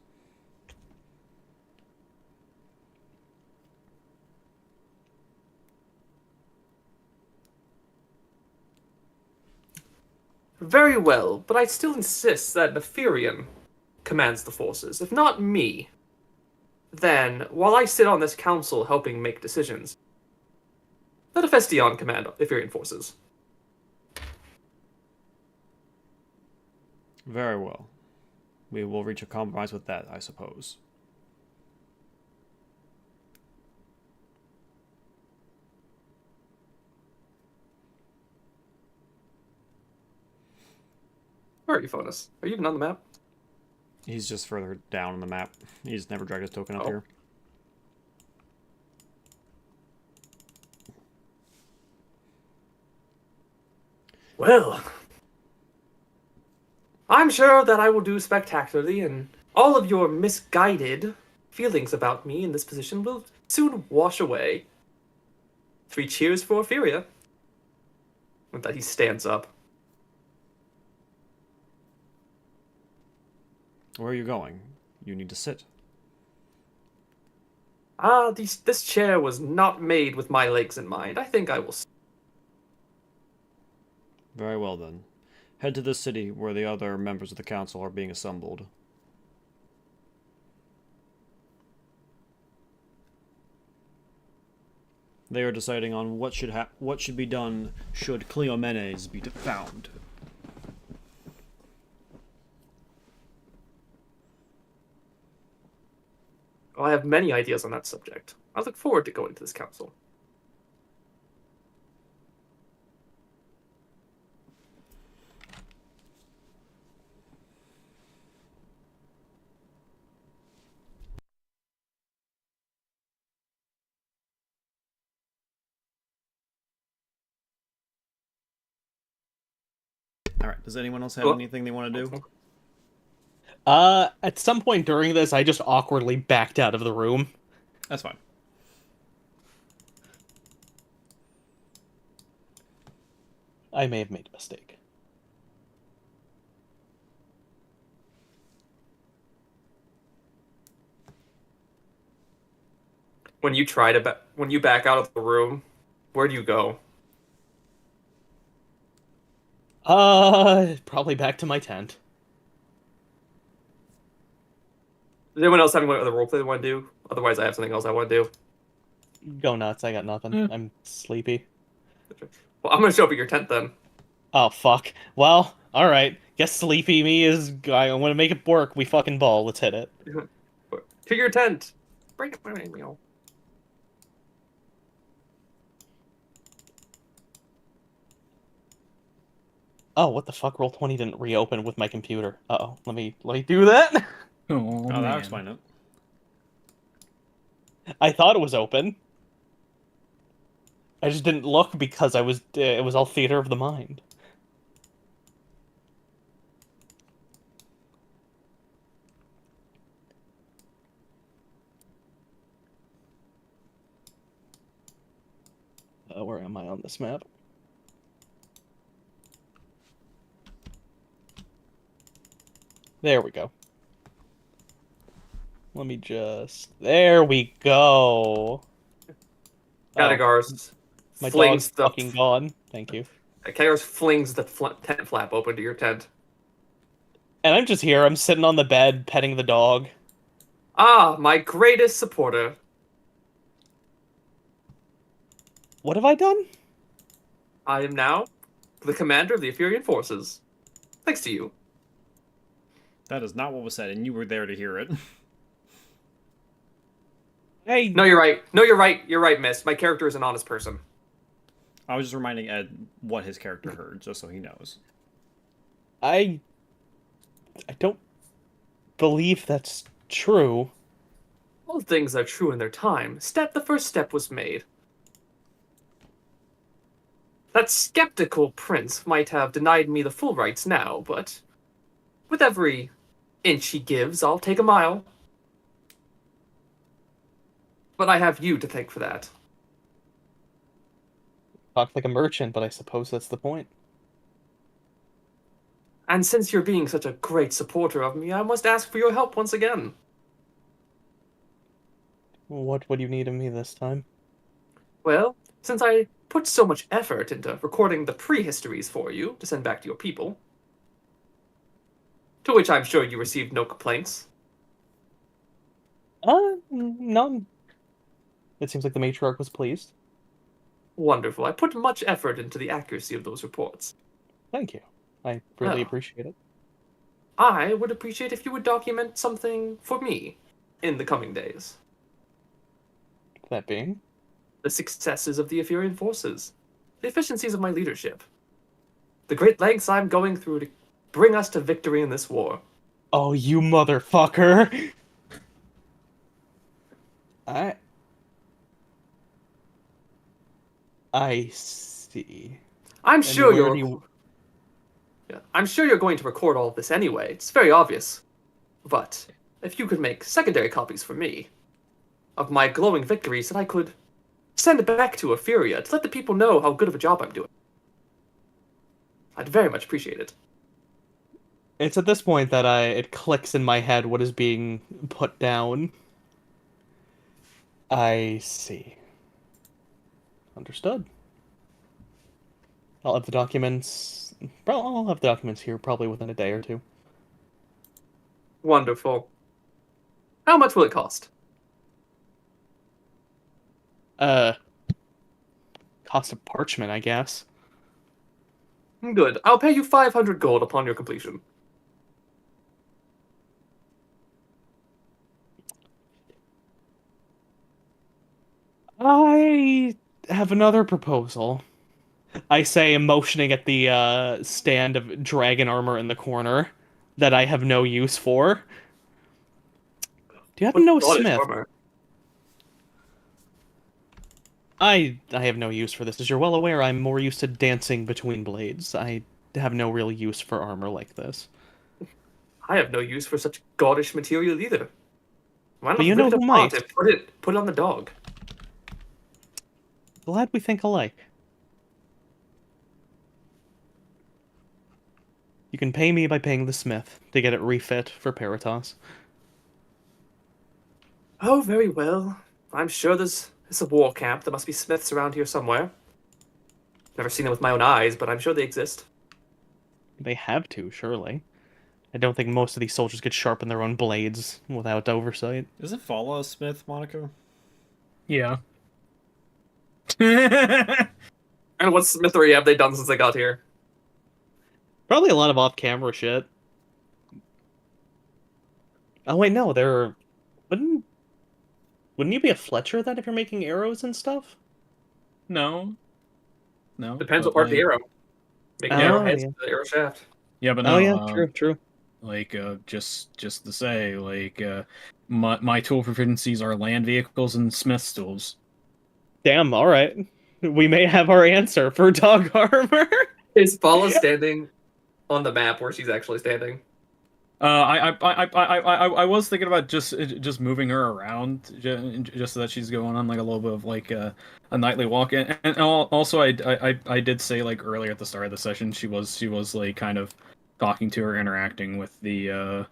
Very well, but I still insist that Neferian commands the forces. If not me, then, while I sit on this council helping make decisions, let Hephaestion command Neferian forces. Very well. We will reach a compromise with that, I suppose. Where are you, Fonus? Are you even on the map? He's just further down on the map. He's never dragged his token up Oh. here. Well, I'm sure that I will do spectacularly, and all of your misguided feelings about me in this position will soon wash away. 3 cheers for Opheria. With that, he stands up. Where are you going? You need to sit. This chair was not made with my legs in mind. I think I will. Very well then. Head to the city where the other members of the council are being assembled. They are deciding on what should be done should Cleomenes be found. Well, I have many ideas on that subject. I look forward to going to this council. Alright, does anyone else have Well- anything they want to do? At some point during this, I just awkwardly backed out of the room. That's fine. I may have made a mistake. When you back out of the room, where do you go? Probably back to my tent. Does anyone else have any other roleplay they want to do? Otherwise, I have something else I want to do. Go nuts, I got nothing. Yeah. I'm sleepy. Well, I'm gonna show up at your tent then. Oh, fuck. Well, alright. Guess sleepy me is... I'm gonna make it work. We fucking ball. Let's hit it. To your tent. Bring it. Oh, what the fuck? Roll20 didn't reopen with my computer. Uh-oh. Let me do that. Oh, Oh, man. that'll explain it. I thought it was open. I just didn't look because I was. It was all theater of the mind. Where am I on this map? There we go. Let me just. There we go. Khadgar's My flings dog's the fucking gone. Thank you. Khadgar's flings the tent flap open to your tent. And I'm just here. I'm sitting on the bed, petting the dog. Ah, my greatest supporter. What have I done? I am now the commander of the Ephorian forces. Thanks to you. That is not what was said, and you were there to hear it. Hey, No, you're right. No, you're right. You're right, miss. My character is an honest person. I was just reminding Ed what his character heard, just so he knows. I don't believe that's true. All things are true in their time. The first step was made. That skeptical prince might have denied me the full rights now, but with every inch he gives, I'll take a mile. But I have you to thank for that. Talk like a merchant, but I suppose that's the point. And since you're being such a great supporter of me, I must ask for your help once again. What would you need of me this time? Well, since I put so much effort into recording the prehistories for you to send back to your people, to which I'm sure you received no complaints. None. It seems like the matriarch was pleased. Wonderful. I put much effort into the accuracy of those reports. Thank you. I really Oh. appreciate it. I would appreciate if you would document something for me in the coming days. That being? The successes of the Ephorian forces, the efficiencies of my leadership, the great lengths I'm going through to bring us to victory in this war. Oh, you motherfucker! I see. I'm And sure where you're. do you- Yeah, I'm sure you're going to record all of this anyway. It's very obvious. But if you could make secondary copies for me of my glowing victories that I could send back to Ephyria to let the people know how good of a job I'm doing, I'd very much appreciate it. It's at this point that it clicks in my head what is being put down. I see. Understood. I'll have the documents. I'll have the documents here probably within a day or two. Wonderful. How much will it cost? Cost of parchment, I guess. Good. I'll pay you 500 gold upon your completion. I have another proposal. I say, motioning at the stand of dragon armor in the corner that I have no use for. Do you happen to know a What is smith? armor? I have no use for this. As you're well aware, I'm more used to dancing between blades. I have no real use for armor like this. I have no use for such gaudish material either. Why not But you rip know it who apart might. and put it on the dog? Glad we think alike. You can pay me by paying the smith to get it refit for Peritas. Oh, very well. I'm sure it's a war camp. There must be smiths around here somewhere. Never seen them with my own eyes, but I'm sure they exist. They have to, surely. I don't think most of these soldiers could sharpen their own blades without oversight. Isn't Fala a smith, Monaco? Yeah. And what smithery have they done since they got here? Probably a lot of off-camera shit. Oh wait, no, they're... Wouldn't you be a Fletcher then if you're making arrows and stuff? No. No. Depends but, what part of the like- arrow. Making Oh, arrowheads yeah. to the arrow shaft. Yeah, but no. Oh yeah, true. Like, just to say, like, my tool proficiencies are land vehicles and smith's tools. Damn, alright. We may have our answer for dog armor. Is Paula standing on the map where she's actually standing? I was thinking about just moving her around, just so that she's going on like a little bit of like a nightly walk, and also I did say like earlier at the start of the session she was like kind of talking to her, interacting with the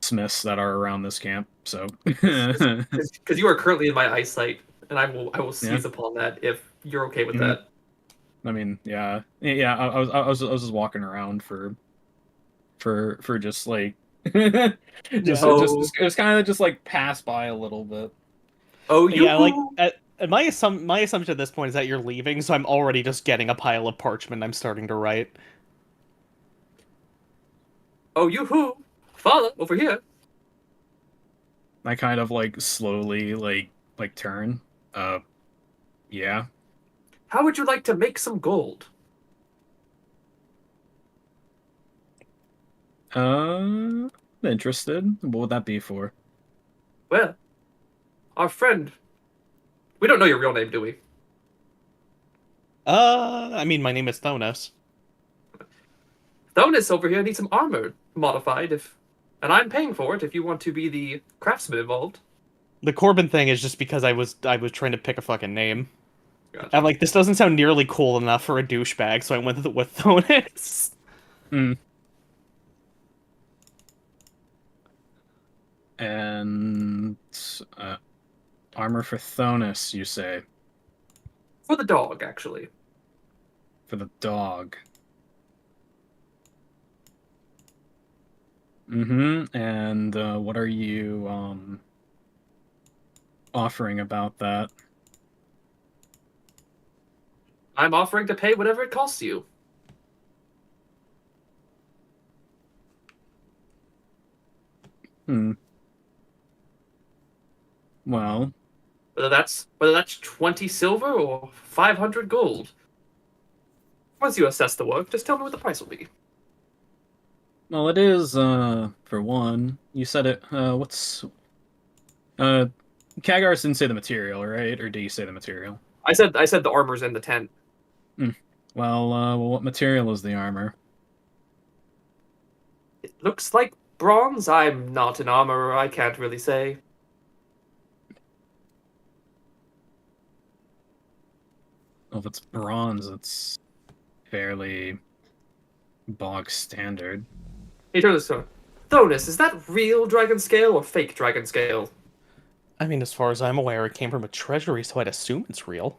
smiths that are around this camp. So Because you are currently in my eyesight, and I will seize Yeah. upon that if you're okay with Mhm. that. I mean, yeah. I was just walking around for just like just Oh. it was kind of just like pass by a little bit. Oh, you Yeah, like my assumption at this point is that you're leaving, so I'm already just getting a pile of parchment I'm starting to write. Oh, you-hoo! Follow over here. I kind of like slowly like turn. Yeah. How would you like to make some gold? Interested. What would that be for? Well, our friend. We don't know your real name, do we? I mean, my name is Thonos. Thonus over here needs some armor modified, and I'm paying for it if you want to be the craftsman involved. The Corbin thing is just because I was trying to pick a fucking name. Gotcha. I'm like, this doesn't sound nearly cool enough for a douchebag, so I went with Thonis. And armor for Thonus, you say? For the dog, actually. For the dog. And what are you offering about that? I'm offering to pay whatever it costs you. Well, Whether that's 20 silver or 500 gold. Once you assess the work, just tell me what the price will be. it is for one. You said it. What's Kagars didn't say the material, right? Or did you say the material? I said the armor's in the tent. Well, what material is the armor? It looks like bronze. I'm not an armorer. I can't really say. Well, if it's bronze, it's fairly bog standard. He turns to Thonus, is that real dragon scale or fake dragon scale? I mean, as far as I'm aware, it came from a treasury, so I'd assume it's real.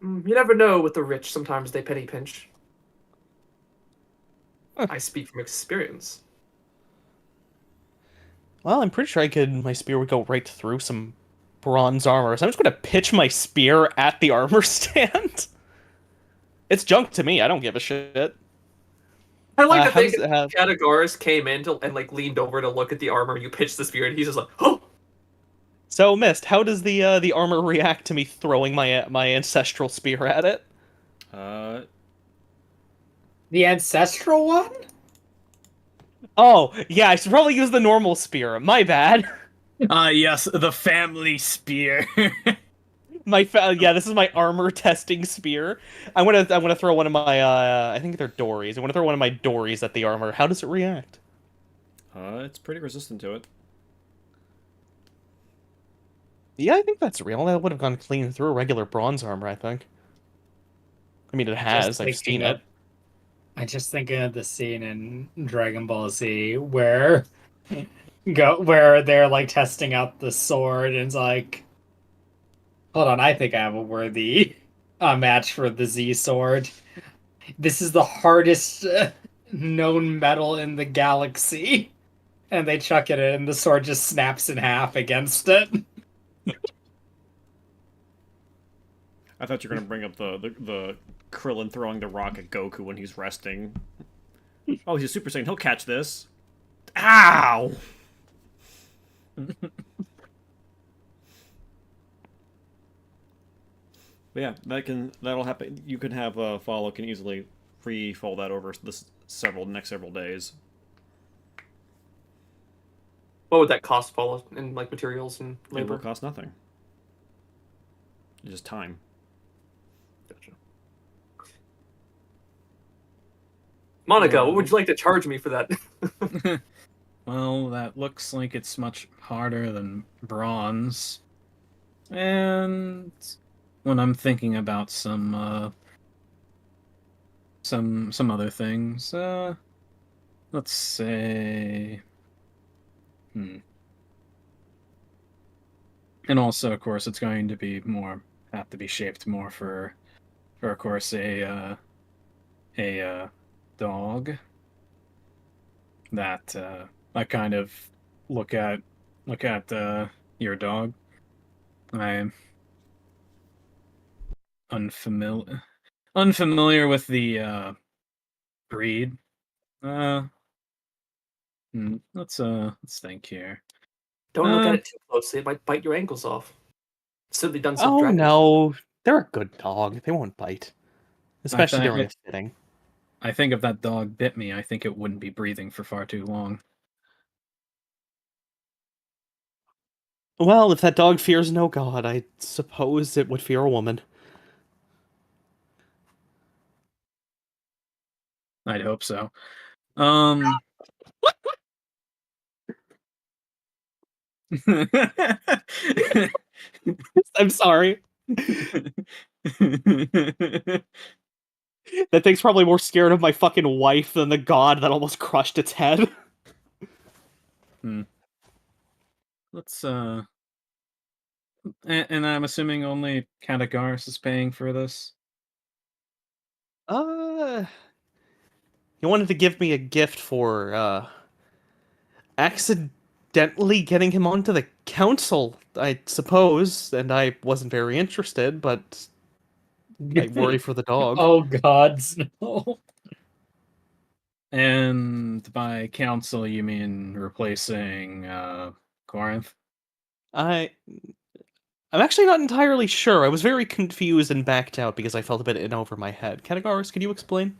You never know with the rich. Sometimes they penny pinch. Huh. I speak from experience. Well, I'm pretty sure my spear would go right through some bronze armor, so I'm just gonna pitch my spear at the armor stand. It's junk to me, I don't give a shit. I like to how think does it have- Katagaris came in and like leaned over to look at the armor. You pitched the spear, and he's just like, "Oh, So, Mist, how does the armor react to me throwing my ancestral spear at it? The ancestral one? Oh, yeah, I should probably use the normal spear. My bad. Yes, the family spear. Yeah, this is my armor testing spear. I'm gonna throw one of my I think they're dories. I'm gonna throw one of my dories at the armor. How does it react? It's pretty resistant to it. Yeah, I think that's real. That would have gone clean through regular bronze armor, I think. I mean, it has. I've seen it. I just thinking of the scene in Dragon Ball Z where they're like testing out the sword and it's like, hold on, I think I have a worthy match for the Z sword. This is the hardest known metal in the galaxy. And they chuck it in and the sword just snaps in half against it. I thought you were gonna bring up the Krillin throwing the rock at Goku when he's resting. Oh, he's a Super Saiyan. He'll catch this. Ow! But yeah, that'll happen. You can have follow can easily refold that over this next several days. what would that cost, Paula, in like materials and It will labor? cost nothing. just time. Gotcha. Monica, Yeah. what would you like to charge me for that? Well, that looks like it's much harder than bronze. And when I'm thinking about some other things, let's say, and also, of course, it's going to be have to be shaped more for of course, a dog that I kind of look at your dog. I'm unfamiliar with the breed. Let's think here. Don't look at it too closely; it might bite your ankles off. Simply done some Oh dragon. no, they're a good dog. They won't bite, especially thought- during a fitting. I think if that dog bit me, I think it wouldn't be breathing for far too long. Well, if that dog fears no god, I suppose it would fear a woman. I'd hope so. I'm sorry. That thing's probably more scared of my fucking wife than the god that almost crushed its head. Let's and I'm assuming only Katagaris is paying for this. He wanted to give me a gift for accidentally getting him onto the council, I suppose, and I wasn't very interested, but I worry for the dog. Oh gods, no. And by council, you mean replacing Corinth? I'm actually not entirely sure. I was very confused and backed out because I felt a bit in over my head. Katagaris, can you explain?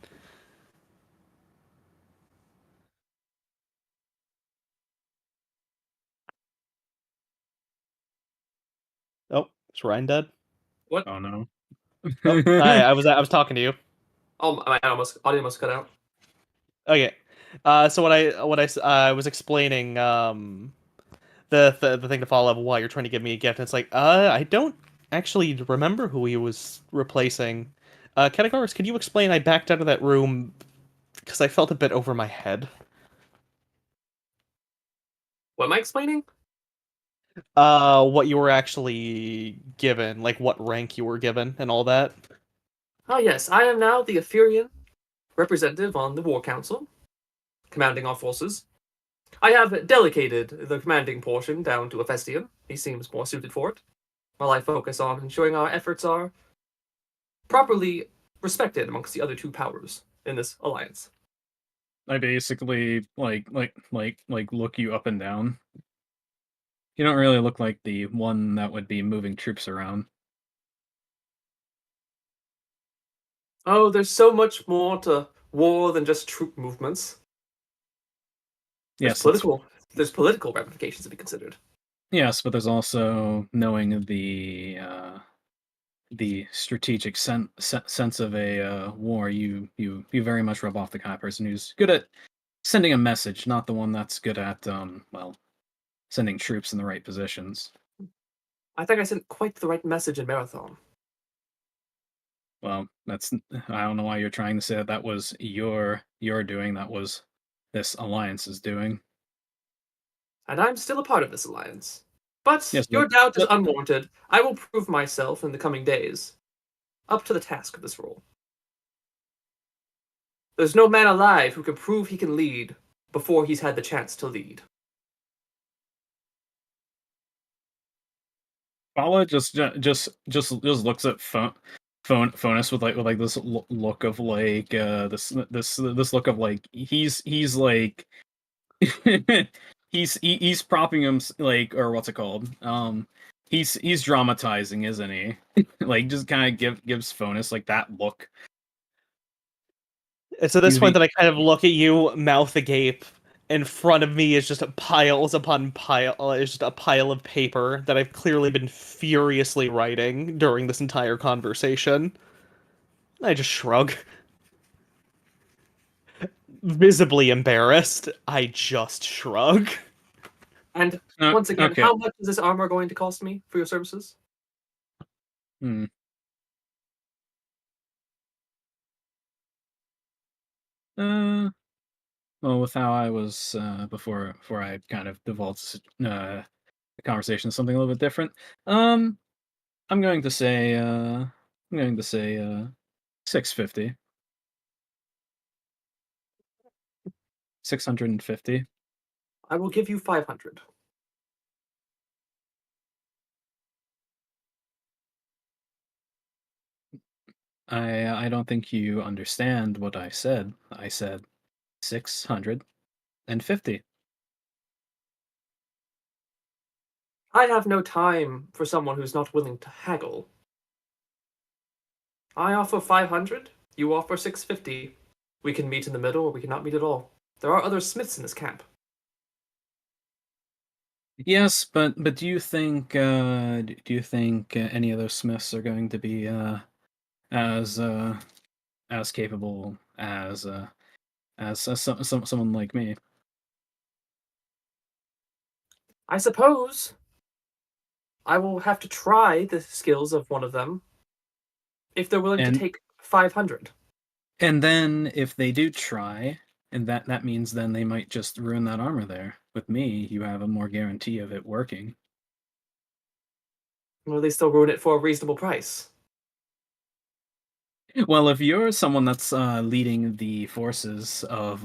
Oh, is Ryan dead? What? Oh no. Oh, hi, I was talking to you. Oh, my audio must cut out. Okay. So I was explaining the thing to follow up while you're trying to give me a gift. And it's like, I don't actually remember who he was replacing. Katagaris, can you explain? I backed out of that room because I felt a bit over my head. What am I explaining? What you were actually given, like what rank you were given, and all that. Oh yes, I am now the Ephirian representative on the War Council, commanding our forces. I have delegated the commanding portion down to Ephestian. He seems more suited for it, while I focus on ensuring our efforts are properly respected amongst the other two powers in this alliance. I basically like look you up and down. You don't really look like the one that would be moving troops around. Oh, there's so much more to war than just troop movements. Yes, There's political ramifications to be considered. yes, but there's also knowing the strategic sense of a war. You very much rub off the kind of person who's good at sending a message, not the one that's good at sending troops in the right positions. I think I sent quite the right message in Marathon. Well, I don't know why you're trying to say that was your doing. That was this alliance's doing. And I'm still a part of this alliance. But Yes, your but- doubt is unwarranted. I will prove myself in the coming days, up to the task of this role. There's no man alive who can prove he can lead before he's had the chance to lead. Paula just looks at Fonus with like this look of like this look of like he's like he's propping him like, or what's it called, he's dramatizing, isn't he? Like just kind of gives Fonus like that look. It's at this He's point the- that I kind of look at you, mouth agape, In front of me is just piles upon pile. Is just a pile of paper that I've clearly been furiously writing during this entire conversation. I just shrug. Visibly embarrassed, I just shrug. And No, once again, okay. how much is this armor going to cost me for your services? Hmm. Well, with how I was before I kind of divulged the conversation to something a little bit different. Um, I'm going to say 650. 650. I will give you 500. I don't think you understand what I said. I said 650. I have no time for someone who's not willing to haggle. I offer 500, you offer 650. We can meet in the middle or we cannot meet at all. There are other smiths in this camp. Yes, but do you think any of those smiths are going to be as as capable as someone like me? I suppose I will have to try the skills of one of them if they're willing to And take 500. and then if they do try, and that means then they might just ruin that armor there. With me, you have a more guarantee of it working. Will they still ruin it for a reasonable price? Well, if you're someone that's leading the forces of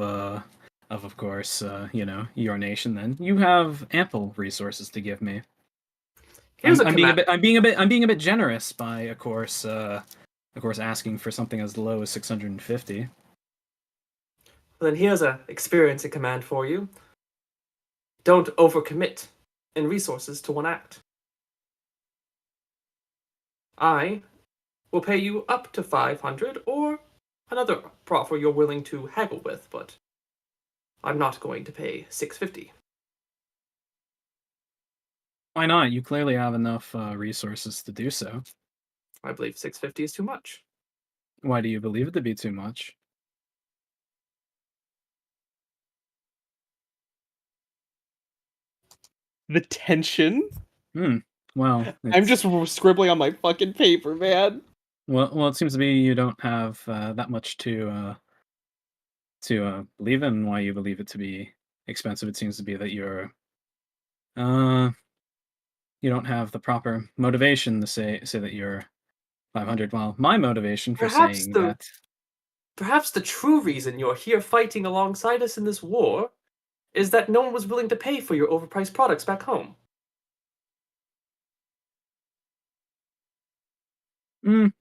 course, your nation, then you have ample resources to give me. Here's I'm a being a command. bit I'm being a bit generous by, of course, asking for something as low as 650. Then here's a experience and command for you. Don't overcommit in resources to one act. I will pay you up to 500 or another proffer you're willing to haggle with, but I'm not going to pay 650. Why not? You clearly have enough resources to do so. I believe 650 is too much. Why do you believe it to be too much? The tension? Well, I'm just scribbling on my fucking paper, man. well. It seems to be you don't have that much to believe in. Why you believe it to be expensive? It seems to be that uh you don't have the proper motivation to say that you're 500. Well, my motivation for Perhaps saying the that. perhaps the true reason you're here fighting alongside us in this war is that no one was willing to pay for your overpriced products back home. Mm,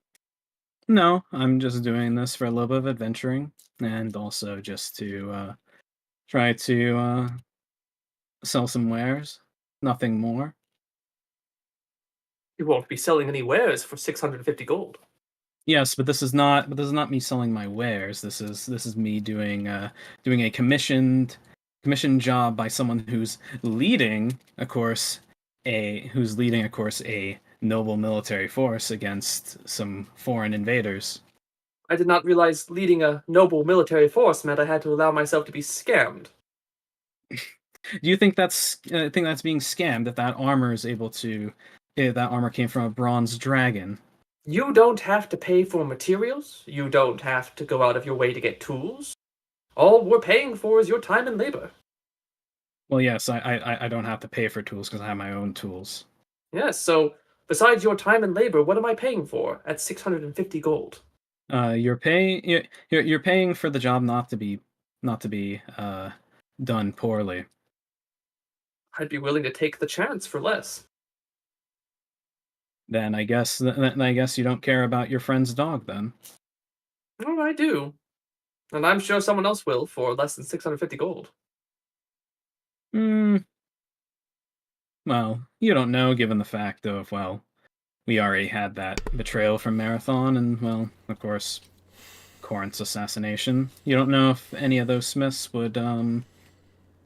no, I'm just doing this for a little bit of adventuring and also just to try to sell some wares. Nothing more. You won't be selling any wares for 650 gold. Yes, but this is not me selling my wares. This is me doing a commissioned job by someone who's leading, of course, a noble military force against some foreign invaders. I did not realize leading a noble military force meant I had to allow myself to be scammed. Do you think that's being scammed? That armor is able to that armor came from a bronze dragon. You don't have to pay for materials. You don't have to go out of your way to get tools. All we're paying for is your time and labor. Well, yes, I don't have to pay for tools because I have my own tools. Yes, so besides your time and labor, what am I paying for at 650 gold? You're paying for the job not to be done poorly. I'd be willing to take the chance for less. Then I guess you don't care about your friend's dog then. Oh, I do. And I'm sure someone else will for less than 650 gold. Hmm. Well, you don't know, given the fact of, well, we already had that betrayal from Marathon, and, well, of course, Corinth's assassination. You don't know if any of those Smiths would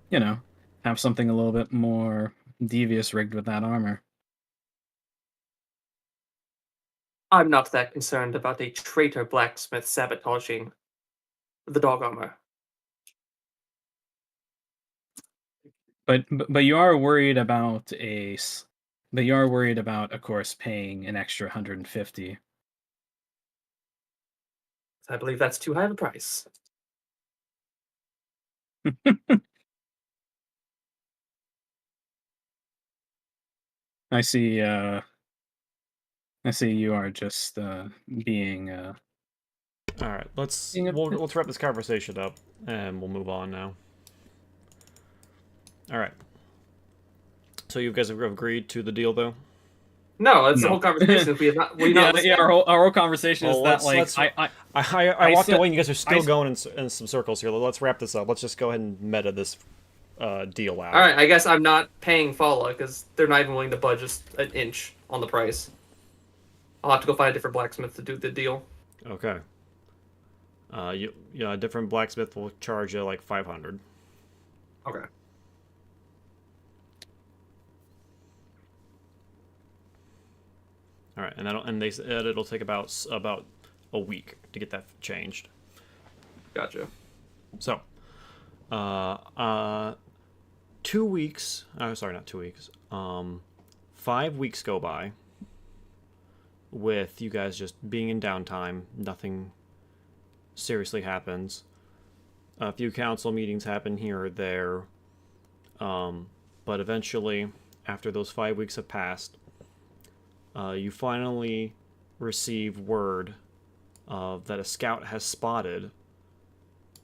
you know, have something a little bit more devious rigged with that armor. I'm not that concerned about a traitor blacksmith sabotaging the dog armor. But you are worried about but you are worried about, of course, paying an extra 150. I believe that's too high of a price. I see. I see you are just being. All right, let's Being a let's wrap this conversation up, and we'll move on now. All right. So you guys have agreed to the deal, though. No, that's the No. whole conversation. We have not. We not Yeah, listening? yeah. Our whole conversation is Well, that let's- I I walked said- away, and you guys are still I- going in some circles here. Let's wrap this up. Let's just go ahead and meta this deal out. All right, I guess I'm not paying Fala because they're not even willing to budge just an inch on the price. I'll have to go find a different blacksmith to do the deal. Okay. A different blacksmith will charge you like 500. Okay. All right, and they said it'll take about a week to get that changed. Gotcha. So, 2 weeks. Sorry, not 2 weeks. 5 weeks go by with you guys just being in downtime. Nothing seriously happens. A few council meetings happen here or there. But eventually, after those 5 weeks have passed, you finally receive word that a scout has spotted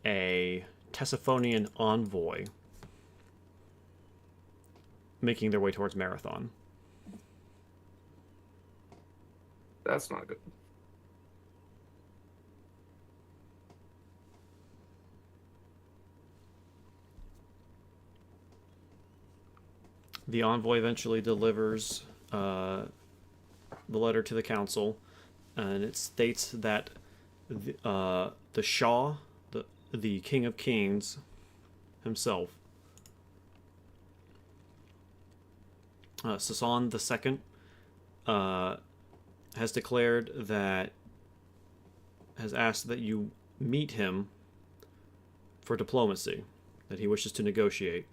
a Tessaphonian envoy making their way towards Marathon. That's not good. The envoy eventually delivers the letter to the council, and it states that the Shah, the King of Kings himself, Sasan II, has declared that, has asked that you meet him for diplomacy, that he wishes to negotiate.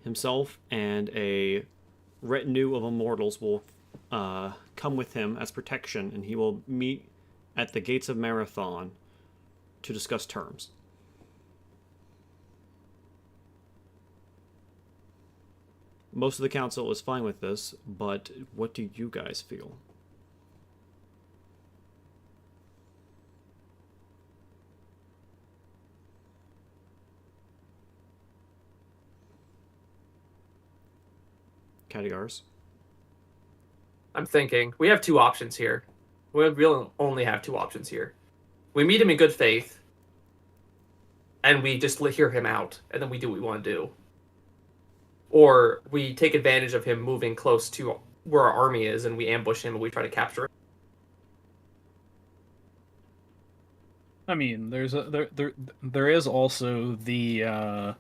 Himself and a retinue of immortals will come with him as protection, and he will meet at the gates of Marathon to discuss terms. Most of the council is fine with this, but what do you guys feel? Categars? I'm thinking we have two options here. We really only have two options here. We meet him in good faith, and we just hear him out, and then we do what we want to do. Or we take advantage of him moving close to where our army is, and we ambush him and we try to capture him. I mean, there is also the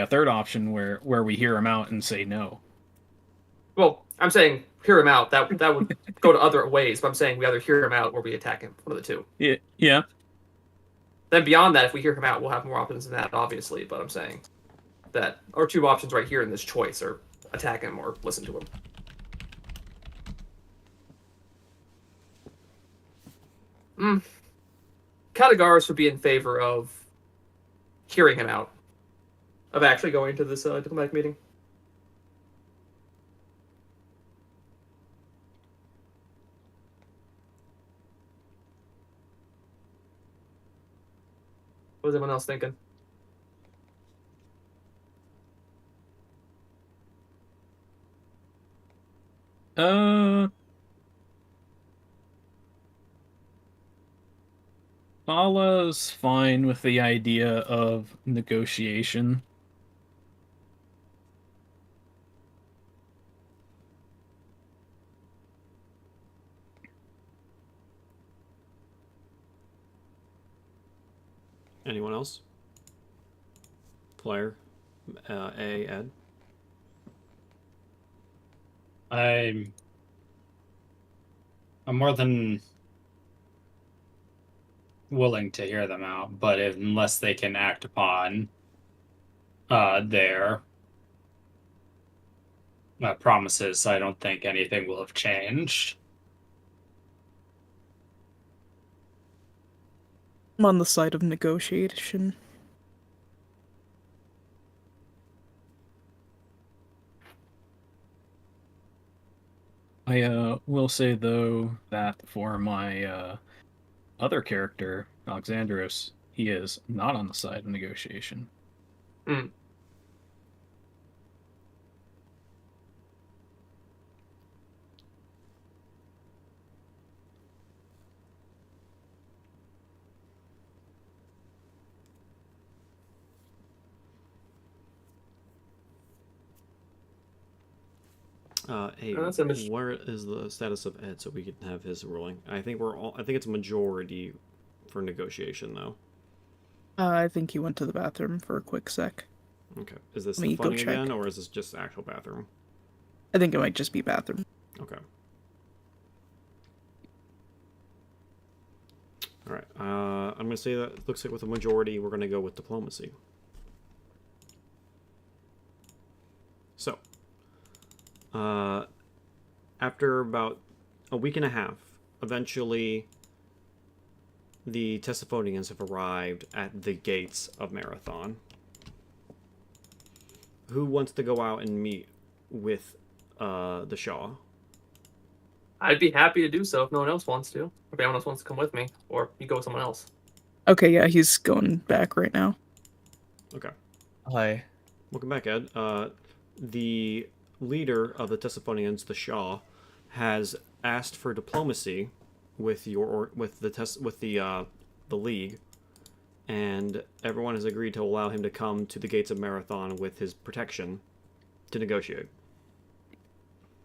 third option where we hear him out and say no. Well, I'm saying hear him out. That would go to other ways, but I'm saying we either hear him out or we attack him. One of the two. Yeah. Then beyond that, if we hear him out, we'll have more options than that, obviously. But I'm saying that our two options right here in this choice are attack him or listen to him. Categories would be in favor of hearing him out, of actually going to this diplomatic meeting. What was everyone else thinking? Fala's fine with the idea of negotiation. Anyone else? Player, A, Ed. I'm more than willing to hear them out, but unless they can act upon their promises, I don't think anything will have changed. I'm on the side of negotiation. I will say though that for my other character, Alexandros, he is not on the side of negotiation. Hey, Oh, that's a mis- where is the status of Ed so we can have his ruling? I think we're all. I think it's majority for negotiation though. I think he went to the bathroom for a quick sec. Okay. Is this Let me the go funny check. again, or is this just actual bathroom? I think it might just be bathroom. Okay. All right. I'm gonna say that it looks like with a majority, we're gonna go with diplomacy. So, after about a week and a half, eventually, the Tessaphonians have arrived at the gates of Marathon. Who wants to go out and meet with the Shah? I'd be happy to do so if no one else wants to. If anyone else wants to come with me, or you go with someone else. Okay, yeah, he's going back right now. Okay. Hi. Welcome back, Ed. The leader of the Tessaphonians, the Shah, has asked for diplomacy with the League, and everyone has agreed to allow him to come to the gates of Marathon with his protection to negotiate.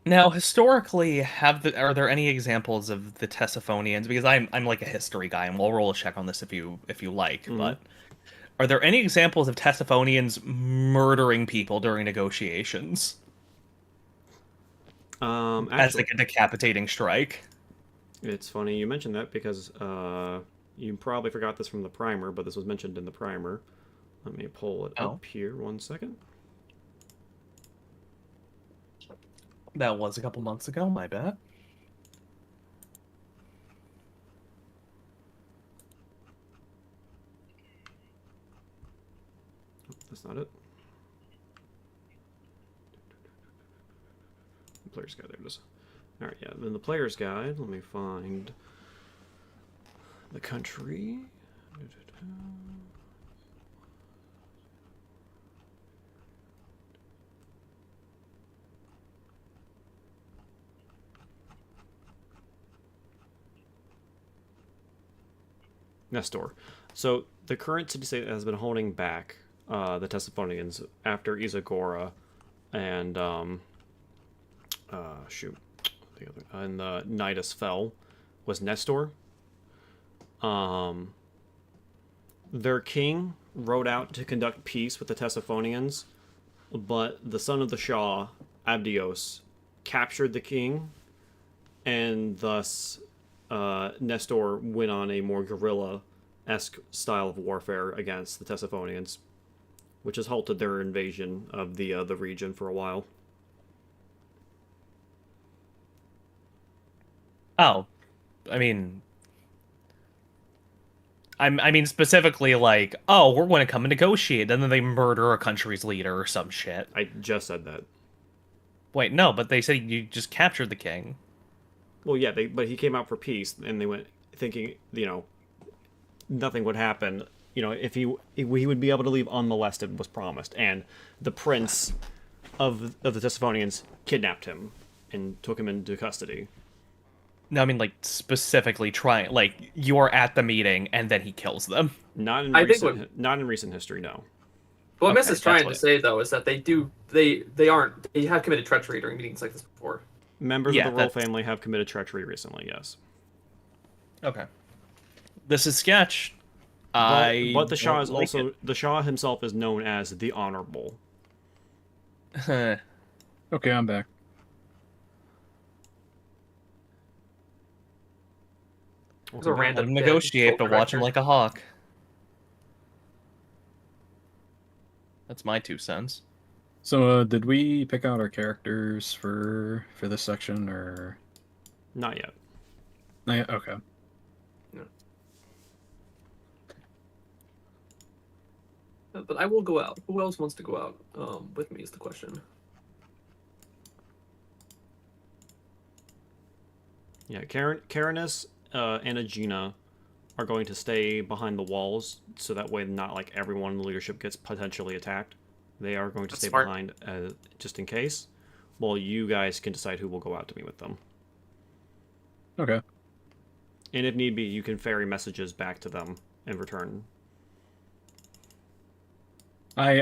Now, historically, are there any examples of the Tessaphonians? Because I'm like a history guy, and we'll roll a check on this if you like. Mhm. But are there any examples of Tessaphonians murdering people during negotiations as Actually, like a decapitating strike? it's funny you mentioned that because you probably forgot this from the primer, but this was mentioned in the primer. Let me pull it up here 1 second. That was a couple months ago. My bad. That's not it. Player's guide, there it is. Alright, yeah, then the player's guide, let me find the country. Nestor. So the current city state has been holding back the Tessaphonians after Isagora and and the Nidus fell was Nestor. Their king rode out to conduct peace with the Tessaphonians, but the son of the Shah, Abdios, captured the king, and thus Nestor went on a more guerrilla-esque style of warfare against the Tessaphonians, which has halted their invasion of the region for a while. Oh, I mean, I mean specifically like, oh, we're going to come and negotiate, and then they murder a country's leader or some shit. I just said that. Wait, no, but they said you just captured the king. Well, yeah, but he came out for peace, and they went thinking, nothing would happen. If he would be able to leave unmolested was promised, and the prince of the Tessaphonians kidnapped him and took him into custody. No, I mean like specifically trying, like you are at the meeting and then he kills them. Not in recent history, no. What Miss Okay, is trying to that's say though is that they have committed treachery during meetings like this before. Members Yeah, of the royal that's- family have committed treachery recently, yes. Okay. This is sketch. But the Shah don't is like also the Shah himself is known as the Honorable. it. Okay, I'm back. There's a Welcome back. Let random him dead negotiate, but watch him director. like a hawk. That's my 2 cents. So, did we pick out our characters for this section, or? Not yet. Okay. But I will go out. Who else wants to go out with me is the question. Yeah, Karenus and Agena are going to stay behind the walls, so that way not like everyone in the leadership gets potentially attacked. They are going to That's stay smart. behind just in case, while you guys can decide who will go out to meet with them. Okay. And if need be, you can ferry messages back to them in return. I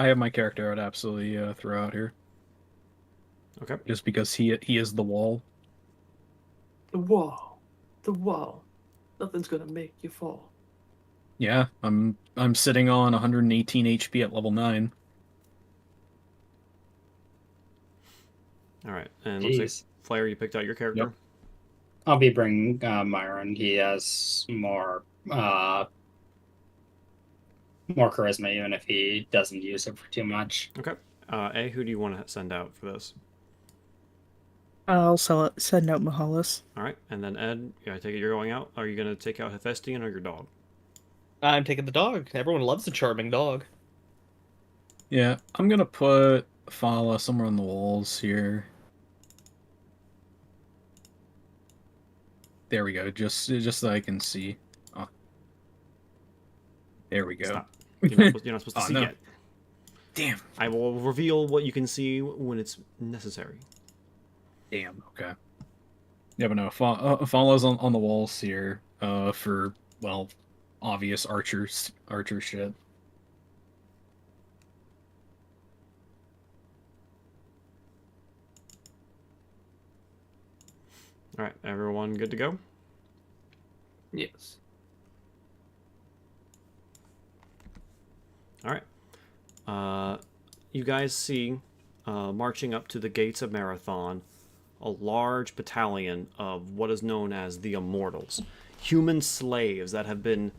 have my character out absolutely throughout here, Okay. just because he is the wall. The wall. The wall. Nothing's gonna make you fall. Yeah, I'm sitting on 118 HP at level 9. All right. And looks like Jeez. Flare, you picked out your character. Yep. I'll be bringing Myron. He has more charisma, even if he doesn't use it for too much. Okay. Who do you want to send out for this? I'll send out Mahalis. All right. And then Ed, yeah, I take it you're going out. Are you going to take out Hephaestion or your dog? I'm taking the dog. Everyone loves a charming dog. Yeah, I'm gonna put Fala somewhere on the walls here. There we go, just so I can see. Oh. There we go. Stop. You're not supposed to Oh, see no. yet. Damn. I will reveal what you can see when it's necessary. Damn. Okay. Yeah, but no, Fala's on the walls here. For well, obvious archer shit. All right, everyone good to go? Yes. All right. You guys see, marching up to the gates of Marathon, a large battalion of what is known as the Immortals, human slaves that have been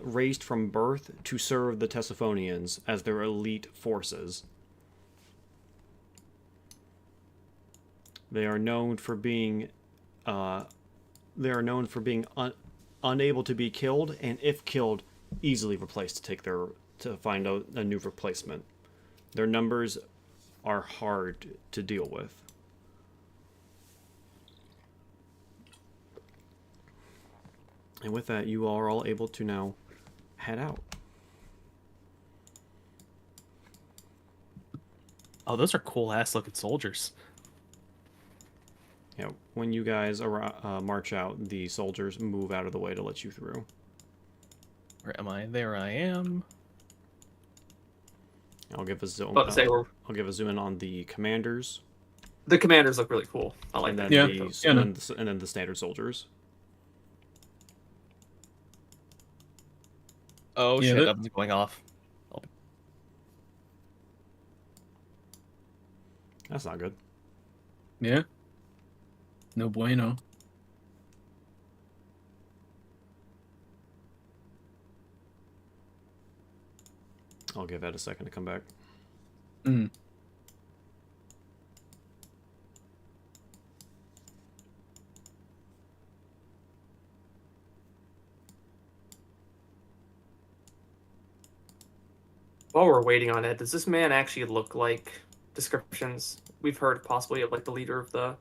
raised from birth to serve the Tessaphonians as their elite forces. They are known for being unable to be killed, and if killed, easily replaced to find a new replacement. Their numbers are hard to deal with. And with that, you are all able to now head out. Oh, those are cool ass looking soldiers. Yeah, when you guys march out, the soldiers move out of the way to let you through. Where am I? There I am. I'll give a zoom. About to say, I'll give a zoom in on the commanders, the commanders look really cool. I like and then that. Yeah. and then the standard soldiers. Oh Yeah, shit, that- nothing's going off. That's not good. Yeah. No bueno. I'll give Ed a second to come back. Mm. While we're waiting on it, does this man actually look like descriptions we've heard possibly of like the leader of the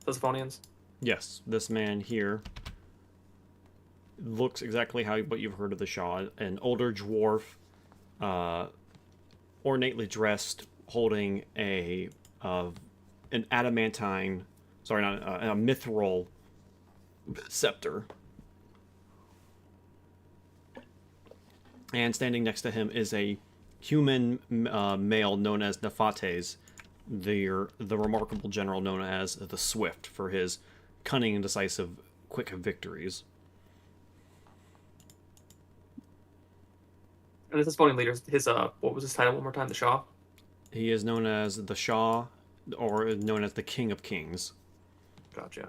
Thessalonians? Yes, this man here looks exactly what you've heard of the Shah. An older dwarf, ornately dressed, holding an adamantine, sorry, not a mithril scepter. And standing next to him is a human male known as Nephates, the remarkable general known as the Swift for his cunning and decisive quick victories. And this voting leader, his what was his title one more time? The Shah. He is known as the Shah, or known as the King of Kings, Gotcha.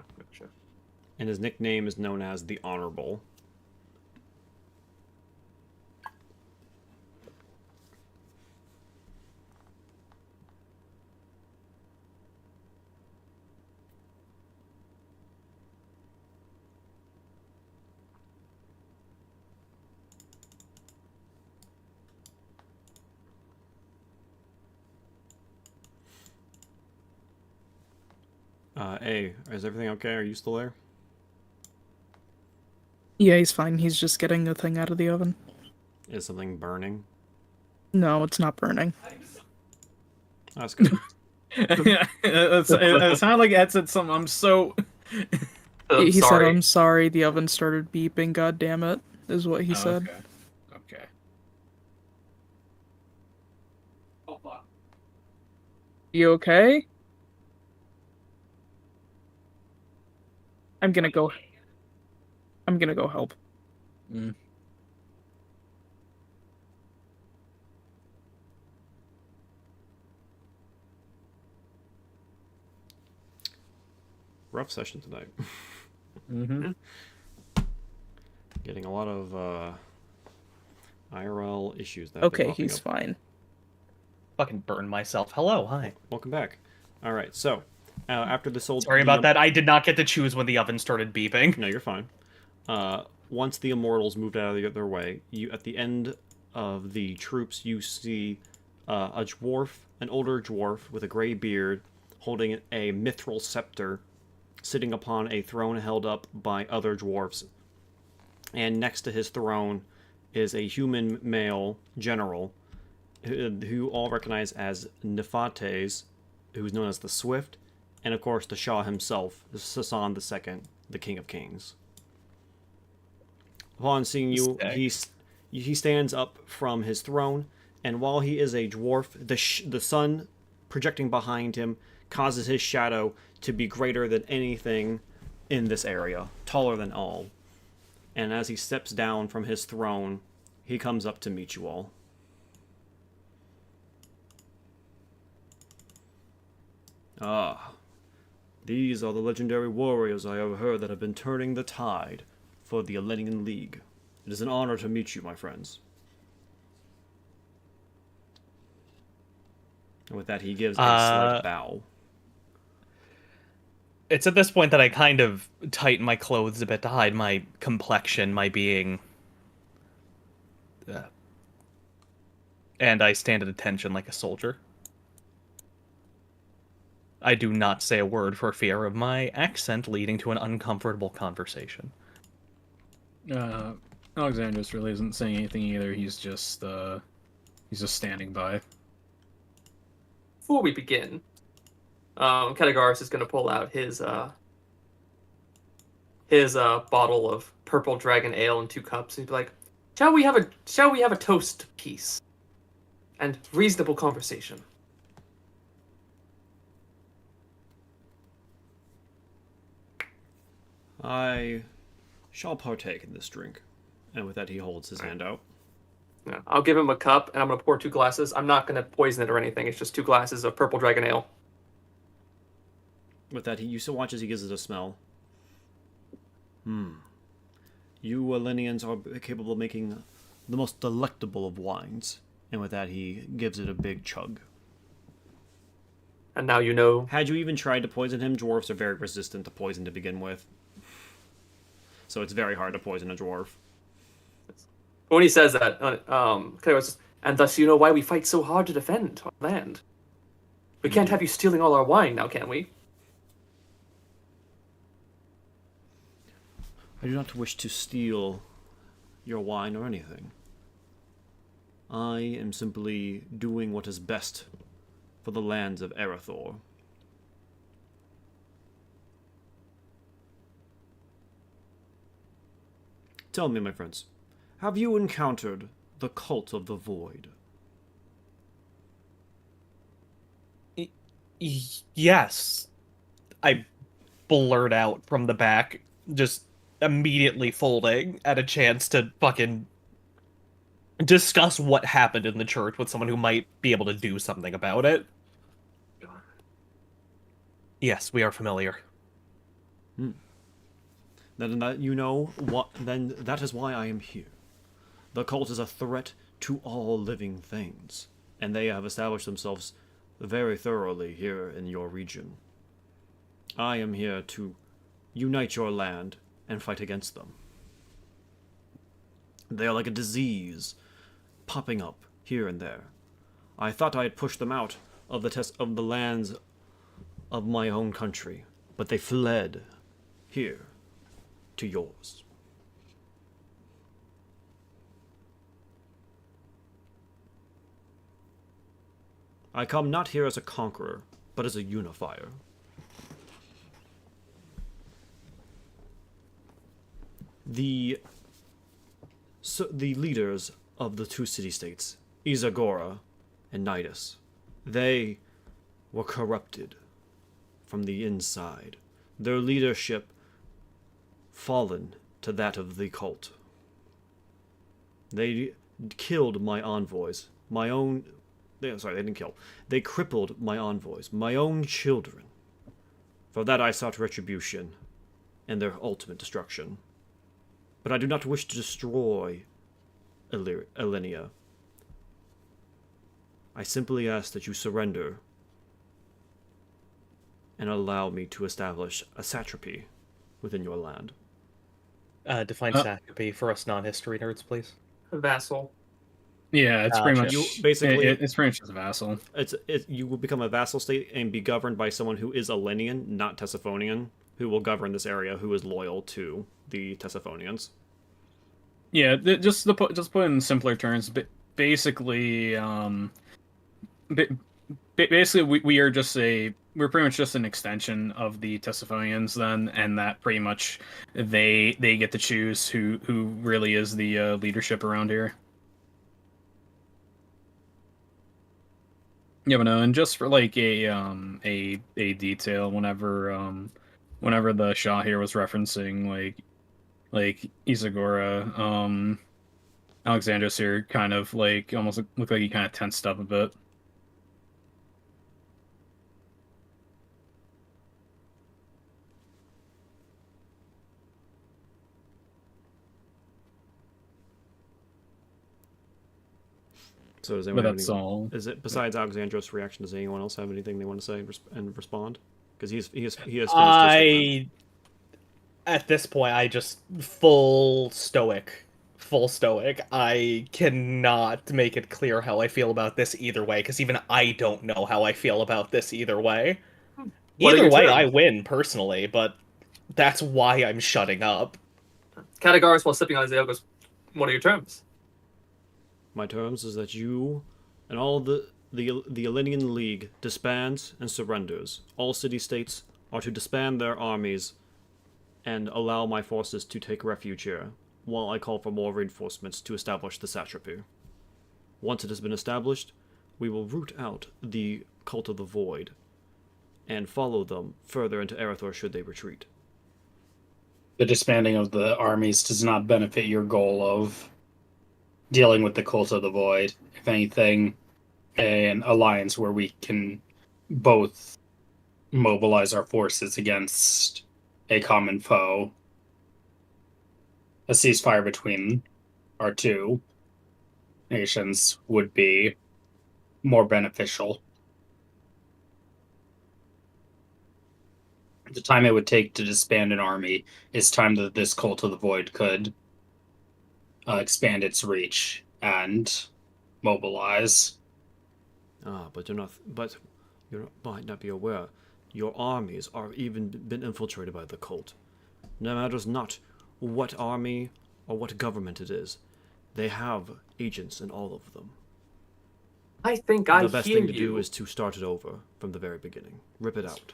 and his nickname is known as the Honorable. A, is everything okay? Are you still there? Yeah, he's fine. He's just getting the thing out of the oven. Is something burning? No, it's not burning. That's good. It sounded like Ed said something. I'm so. I'm He said, sorry. "I'm sorry, the oven started beeping. God damn it," is what he said. Okay. Okay. Oh fuck. You okay? I'm gonna go help. Mm. Rough session tonight. Mm-hmm. Getting a lot of IRL issues that have been Okay, popping he's up. fine. Fucking burn myself. Hello, hi. Welcome back. All right, so after this old. Sorry about that. I did not get to choose when the oven started beeping. No, you're fine. Once the immortals moved out of their way, you at the end of the troops, you see a dwarf, an older dwarf with a gray beard, holding a mithril scepter, sitting upon a throne held up by other dwarfs. And next to his throne is a human male general, who all recognize as Nephates, who's known as the Swift, and of course the Shah himself, Sasan II, the King of Kings. Upon seeing you, he stands up from his throne, and while he is a dwarf, the sun projecting behind him causes his shadow to be greater than anything in this area, taller than all. And as he steps down from his throne, he comes up to meet you all. Ah, these are the legendary warriors I have heard that have been turning the tide for the Elenian League. It is an honor to meet you, my friends. And with that, he gives a slight bow. It's at this point that I kind of tighten my clothes a bit to hide my complexion, my being. And I stand at attention like a soldier. I do not say a word for fear of my accent leading to an uncomfortable conversation. Alexandros really isn't saying anything either. He's just standing by. Before we begin, Katagaris is going to pull out his bottle of purple dragon ale and 2 cups, and he'd be like, "Shall we have a toast to peace and reasonable conversation?" I shall partake in this drink. And with that, he holds his hand out. Yeah, I'll give him a cup, and I'm going to pour 2 glasses. I'm not going to poison it or anything. It's just 2 glasses of purple dragon ale. With that, you still watch as he gives it a smell. You Elenians are capable of making the most delectable of wines. And with that, he gives it a big chug. And now you know. Had you even tried to poison him, dwarves are very resistant to poison to begin with. So it's very hard to poison a dwarf. When he says that, Katagaris, and thus you know why we fight so hard to defend our land. We can't have you stealing all our wine now, can we? I do not wish to steal your wine or anything. I am simply doing what is best for the lands of Erethdor. Tell me, my friends, have you encountered the Cult of the Void? Yes. I blurt out from the back, just immediately folding at a chance to fucking discuss what happened in the church with someone who might be able to do something about it. Yes, we are familiar. Then that you know what. Then that is why I am here. The cult is a threat to all living things, and they have established themselves very thoroughly here in your region. I am here to unite your land and fight against them. They are like a disease, popping up here and there. I thought I had pushed them out of the lands of my own country, but they fled here to yours. I come not here as a conqueror, but as a unifier. The leaders of the two city-states, Isagora and Nidus, they were corrupted from the inside. Their leadership fallen to that of the cult. They killed my envoys, they didn't kill. They crippled my envoys, my own children. For that I sought retribution and their ultimate destruction. But I do not wish to destroy Elenia. I simply ask that you surrender and allow me to establish a satrapy within your land. Define satrapy for us non-history nerds, please. A vassal. Yeah, it's pretty Gotcha. much Basically, it's pretty much just a vassal. You will become a vassal state and be governed by someone who is Elenian, not Tessaphonian, who will govern this area, who is loyal to the Tessaphonians. Yeah, just to put in simpler terms, basically, basically we're pretty much just an extension of the Tessaphonians then, and that pretty much they get to choose who really is the leadership around here. Yeah, but no, and just for like a detail, whenever the Shah here was referencing like Isagora, Alexandros here kind of like almost looked like he kind of tensed up a bit. So does anyone But have that's any, all. Is it besides Alexandros' reaction? Does anyone else have anything they want to say and respond? Because he has finished his statement. At this point, I just full stoic. I cannot make it clear how I feel about this either way, because even I don't know how I feel about this either way. What are Either your way, terms? I win personally, but that's why I'm shutting up. Katagaris, while sipping on his ale, goes, "What are your terms?" My terms is that you and all the Elenian League disbands and surrenders. All city-states are to disband their armies and allow my forces to take refuge here, while I call for more reinforcements to establish the satrapy. Once it has been established, we will root out the Cult of the Void and follow them further into Erethdor should they retreat. The disbanding of the armies does not benefit your goal of dealing with the Cult of the Void. If anything, an alliance where we can both mobilize our forces against a common foe. A ceasefire between our two nations would be more beneficial. The time it would take to disband an army is time that this Cult of the Void could expand its reach and mobilize. But you might not be aware. Your armies are even been infiltrated by the cult. No matters not what army or what government it is, they have agents in all of them. I think I The best hear thing to you. do is to start it over from the very beginning. Rip it out.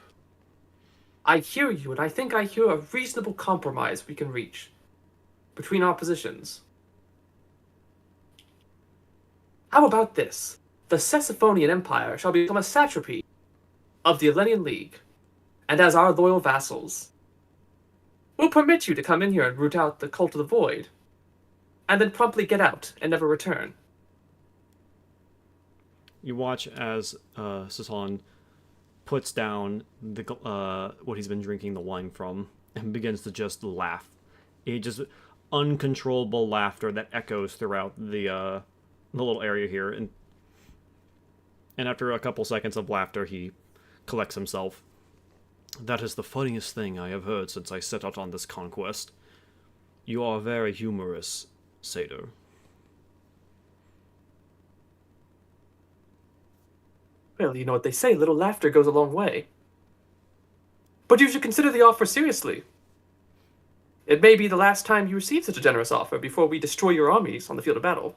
I hear you, and I think I hear a reasonable compromise we can reach between our positions. How about this? The Cessaphonian Empire shall become a satrapy of the Elenian League, and as our loyal vassals, we'll permit you to come in here and root out the Cult of the Void. and then promptly get out and never return. You watch as Sasan puts down the what he's been drinking the wine from and begins to just laugh. He just uncontrollable laughter that echoes throughout the little area here, and after a couple seconds of laughter, he collects himself. That is the funniest thing I have heard since I set out on this conquest. You are very humorous, Satyr. Well, you know what they say, little laughter goes a long way. But you should consider the offer seriously. It may be the last time you receive such a generous offer before we destroy your armies on the field of battle.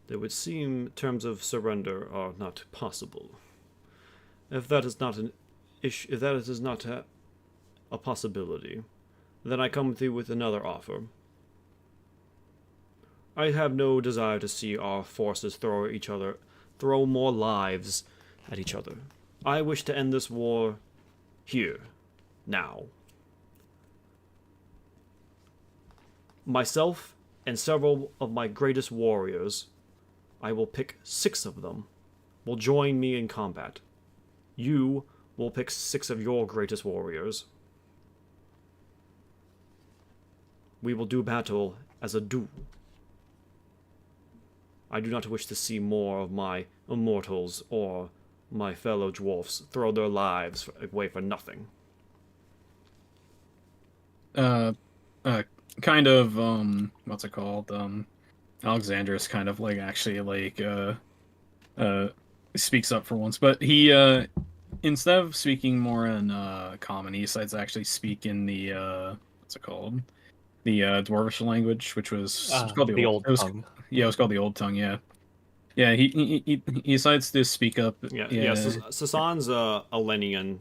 It would seem terms of surrender are not possible. If that is not an issue, if that is not a possibility, then I come to you with another offer. I have no desire to see our forces throw more lives at each other. I wish to end this war here, now. Myself and several of my greatest warriors, I will pick 6 of them, will join me in combat. You will pick 6 of your greatest warriors. We will do battle as a duel. I do not wish to see more of my immortals or my fellow dwarfs throw their lives away for nothing. Kind of, what's it called? Alexander's kind of like actually like speaks up for once, but he instead of speaking more in common, he decides to actually speak in the what's it called? The dwarvish language, which was it was called the old it was, tongue. Yeah, it was called the Old Tongue. Yeah, yeah. He decides to speak up. Yeah. Sasan's Elenian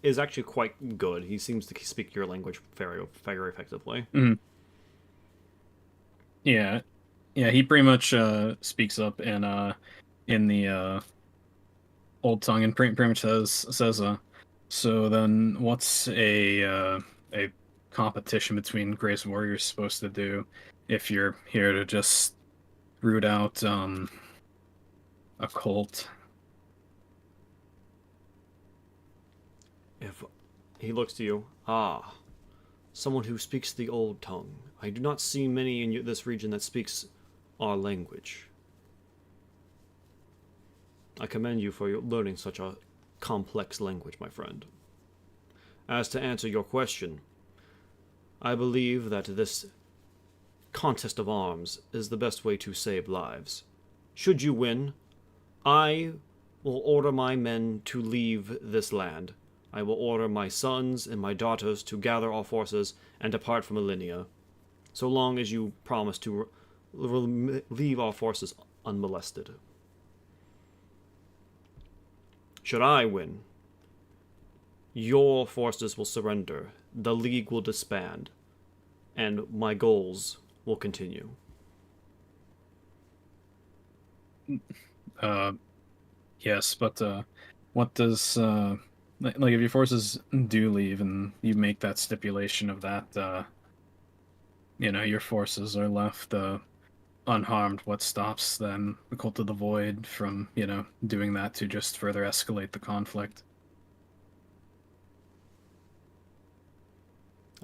is actually quite good. He seems to speak your language very effectively. Mm-hmm. Yeah, yeah. He pretty much speaks up in the Old Tongue and pretty much says so then what's a competition between Grace Warriors supposed to do if you're here to just root out a cult? If he looks to you, someone who speaks the Old Tongue. I do not see many in this region that speaks our language. I commend you for learning such a complex language, my friend. As to answer your question, I believe that this contest of arms is the best way to save lives. Should you win, I will order my men to leave this land. I will order my sons and my daughters to gather our forces and depart from Alinea, so long as you promise to leave our forces unmolested. Should I win, your forces will surrender, the League will disband, and my goals will continue. Yes, but what does like if your forces do leave and you make that stipulation of that, your forces are left unharmed, what stops then the Cult of the Void from, doing that to just further escalate the conflict?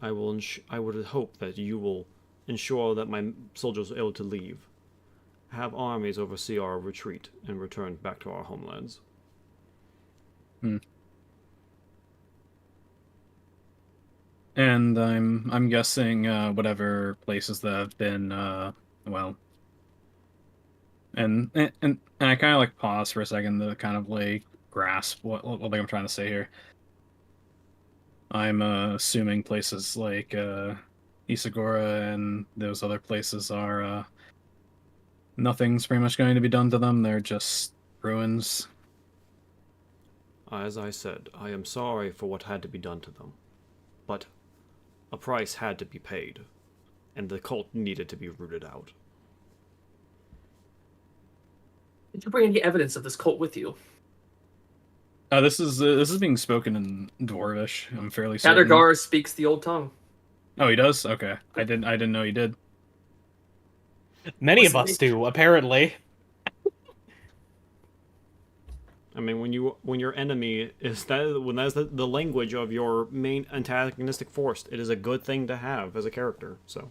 I would hope that you will ensure that my soldiers are able to leave, have armies oversee our retreat, and return back to our homelands. And I'm guessing whatever places that have been and I kind of like pause for a second to kind of like grasp what I'm trying to say here. I'm assuming places like Isagora and those other places are nothing's pretty much going to be done to them. They're just ruins. As I said, I am sorry for what had to be done to them, but a price had to be paid, and the cult needed to be rooted out. Did you bring any evidence of this cult with you? This is being spoken in Dwarvish. I'm fairly certain. Kadargar speaks the Old Tongue. Oh, he does. Okay, I didn't know he did. Many What's of the us do, apparently. I mean, when your enemy is that's the language of your main antagonistic force, it is a good thing to have as a character. So,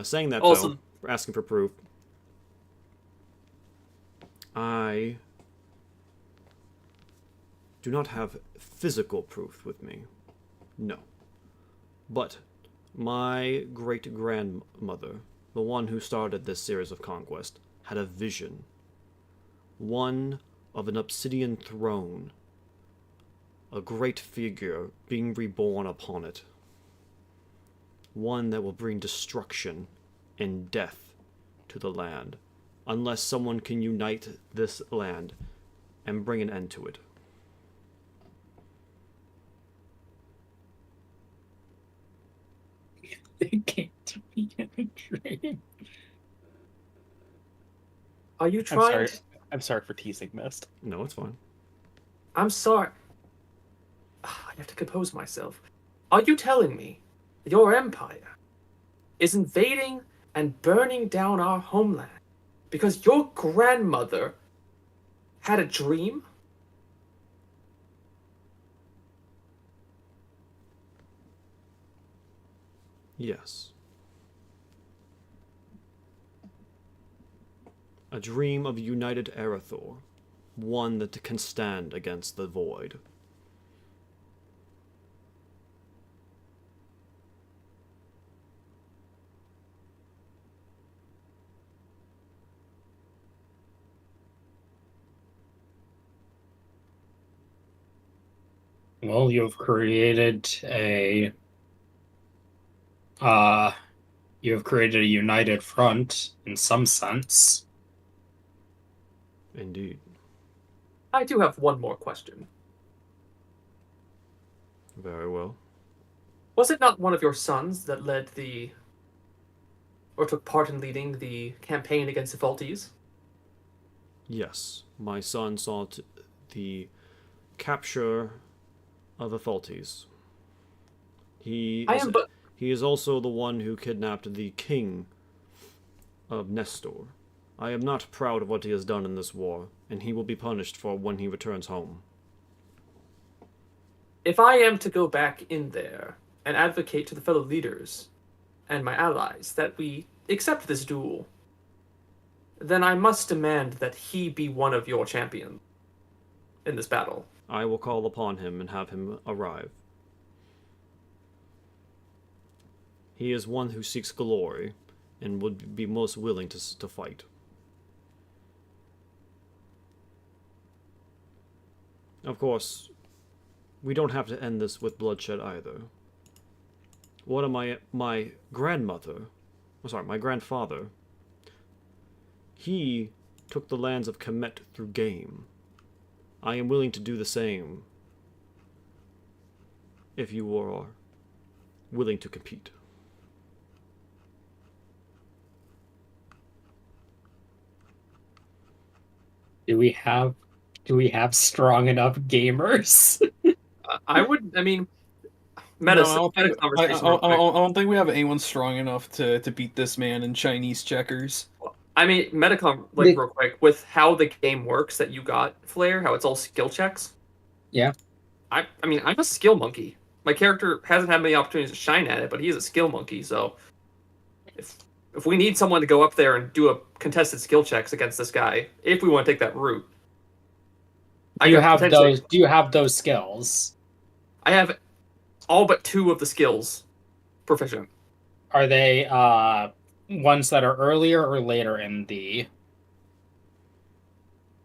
saying that Also, though, asking for proof, I do not have physical proof with me. No, but my great grandmother, the one who started this series of conquest, had a vision. One of an obsidian throne, a great figure being reborn upon it. One that will bring destruction and death to the land, unless someone can unite this land and bring an end to it. It came to me in a dream. are you I'm trying? sorry. To... I'm sorry for teasing Mist. No, it's fine. I'm sorry. I have to compose myself. Are you telling me your empire is invading and burning down our homeland because your grandmother had a dream? Yes. A dream of united Erethdor, one that can stand against the void. Well, you've created a uh you have created a united front in some sense. Indeed. I do have one more question. Very well. Was it not one of your sons that led the, or took part in leading the campaign against the Faulties? Yes, my son sought the capture of the Faulties. He I is, am but he is also the one who kidnapped the king of Nestor. I am not proud of what he has done in this war, and he will be punished for when he returns home. if I am to go back in there and advocate to the fellow leaders and my allies that we accept this duel, then I must demand that he be one of your champions in this battle. I will call upon him and have him arrive. He is one who seeks glory and would be most willing to fight. Of course, we don't have to end this with bloodshed either. One of my grandfather, he took the lands of Kemet through game. I am willing to do the same if you are willing to compete. Do we have strong enough gamers? I would, I mean, No, meta, I don't meta think, conversation. I real quick. don't think we have anyone strong enough to beat this man in Chinese checkers. I mean, Metacom, like, real quick, with how the game works that you got, Flair, how it's all skill checks. Yeah. I mean, I'm a skill monkey. My character hasn't had many opportunities to shine at it, but he's a skill monkey, so if we need someone to go up there and do a contested skill checks against this guy, if we want to take that route, Do you have those skills? I have all but 2 of the skills proficient. Are they ones that are earlier or later in the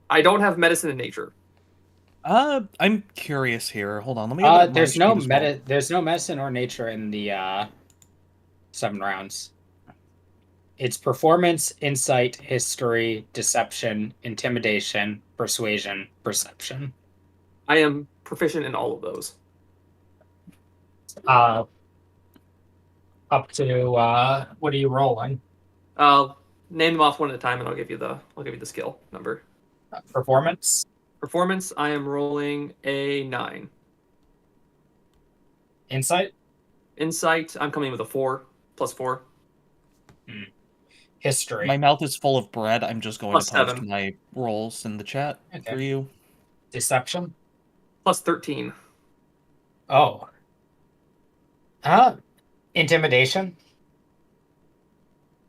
I don't have medicine and nature. I'm curious here. Hold on, let me. Look at my there's no sheet as well. there's no medicine or nature in the 7 rounds. It's performance, insight, history, deception, intimidation, persuasion, perception. I am proficient in all of those. Up to what are you rolling? Name them off one at a time, and I'll give you the skill number. Performance. Performance, I am rolling a 9. Insight, Insight, I'm coming in with a 4, +4. history. My mouth is full of bread. I'm just going Plus to post 7. my rolls in the chat Okay. for you. Deception. +13. Oh. Intimidation.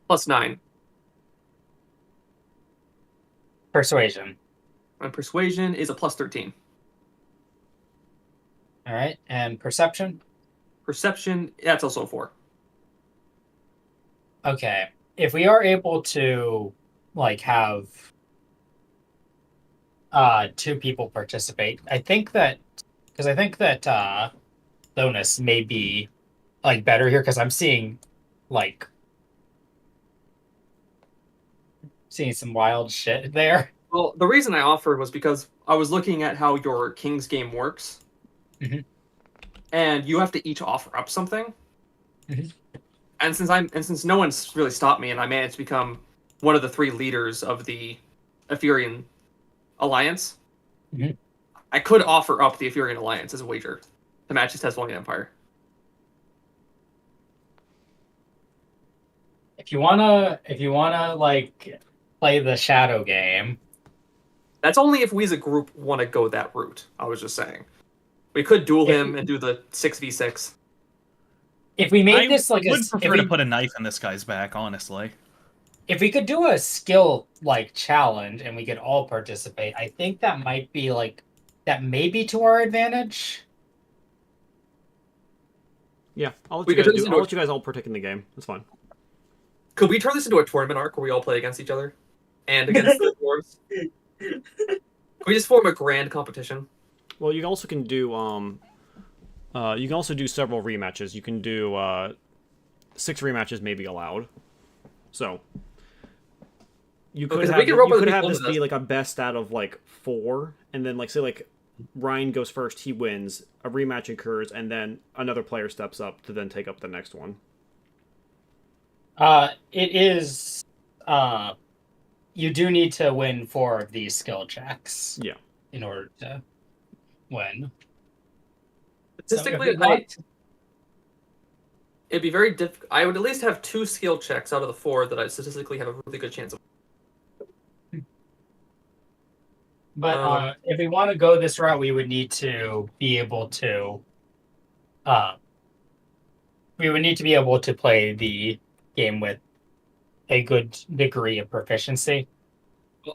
+9. Persuasion. My persuasion is a +13. All right, and perception. Perception, that's also a 4. Okay, if we are able to like have 2 people participate, I think that bonus may be like better here because I'm seeing like some wild shit there. Well, the reason I offered was because I was looking at how your King's game works. Mhm. And you have to each offer up something. Mhm. And since no one's really stopped me and I managed to become one of the 3 leaders of the Ephirian Alliance, Mhm. I could offer up the Ephirian Alliance as a wager to match his Thessalonian Empire. If you wanna like play the shadow game, That's only if we as a group want to go that route. I was just saying. We could duel If- him and do the 6v6. if we made I this like would if prefer we, to put a knife in this guy's back, honestly. if we could do a skill like challenge and we could all participate, I think that might be like that may be to our advantage. Yeah, I'll let We you could guys do this do. into I'll a- let you guys all partake in the game. That's fine. Could we turn this into a tournament arc where we all play against each other? And against the dwarves? Could we just form a grand competition? Well, you also can do you can also do several rematches. You can do 6 rematches may be allowed. So you could Because if have we can roll you with could the have people this with be us- like a best out of like 4, and then like say like Ryan goes first, he wins, a rematch occurs, and then another player steps up to then take up the next one. It is you do need to win 4 of these skill checks. Yeah. In order to win. Statistically, So if we want- it'd be very difficult. I would at least have 2 skill checks out of the 4 that I statistically have a really good chance of. But if we want to go this route, we would need to be able to play the game with a good degree of proficiency.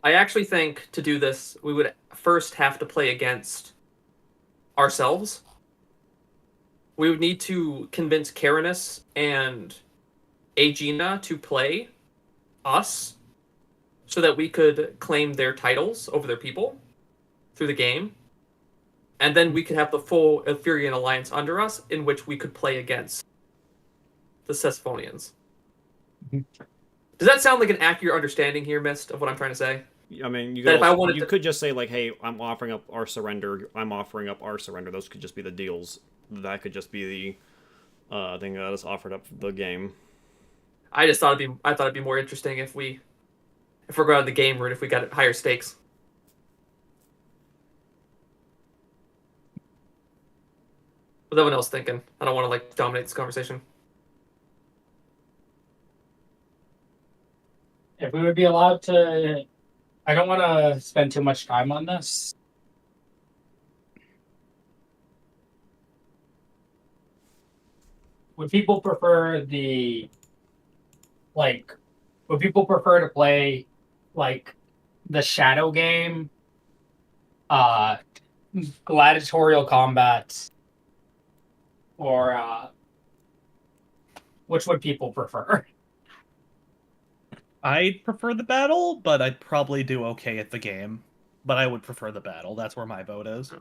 I actually think to do this, we would first have to play against ourselves. We would need to convince Carinus and Aegina to play us so that we could claim their titles over their people through the game. And then we could have the full Ephirian Alliance under us in which we could play against the Cesphonians. Does that sound like an accurate understanding here, Mist, of what I'm trying to say? I mean, you That could, if I also, wanted you to- could just say like, "Hey, I'm offering up our surrender. I'm offering up our surrender." Those could just be the deals. That could just be the thing that is offered up the game. I thought it'd be more interesting if we're going the game route, if we got higher stakes. What's everyone else thinking? I don't want to like dominate this conversation. If we would be allowed to, I don't want to spend too much time on this. Would people prefer would people prefer to play like the shadow game, gladiatorial combat, or which would people prefer? I'd prefer the battle, but I'd probably do okay at the game. But I would prefer the battle. That's where my vote is.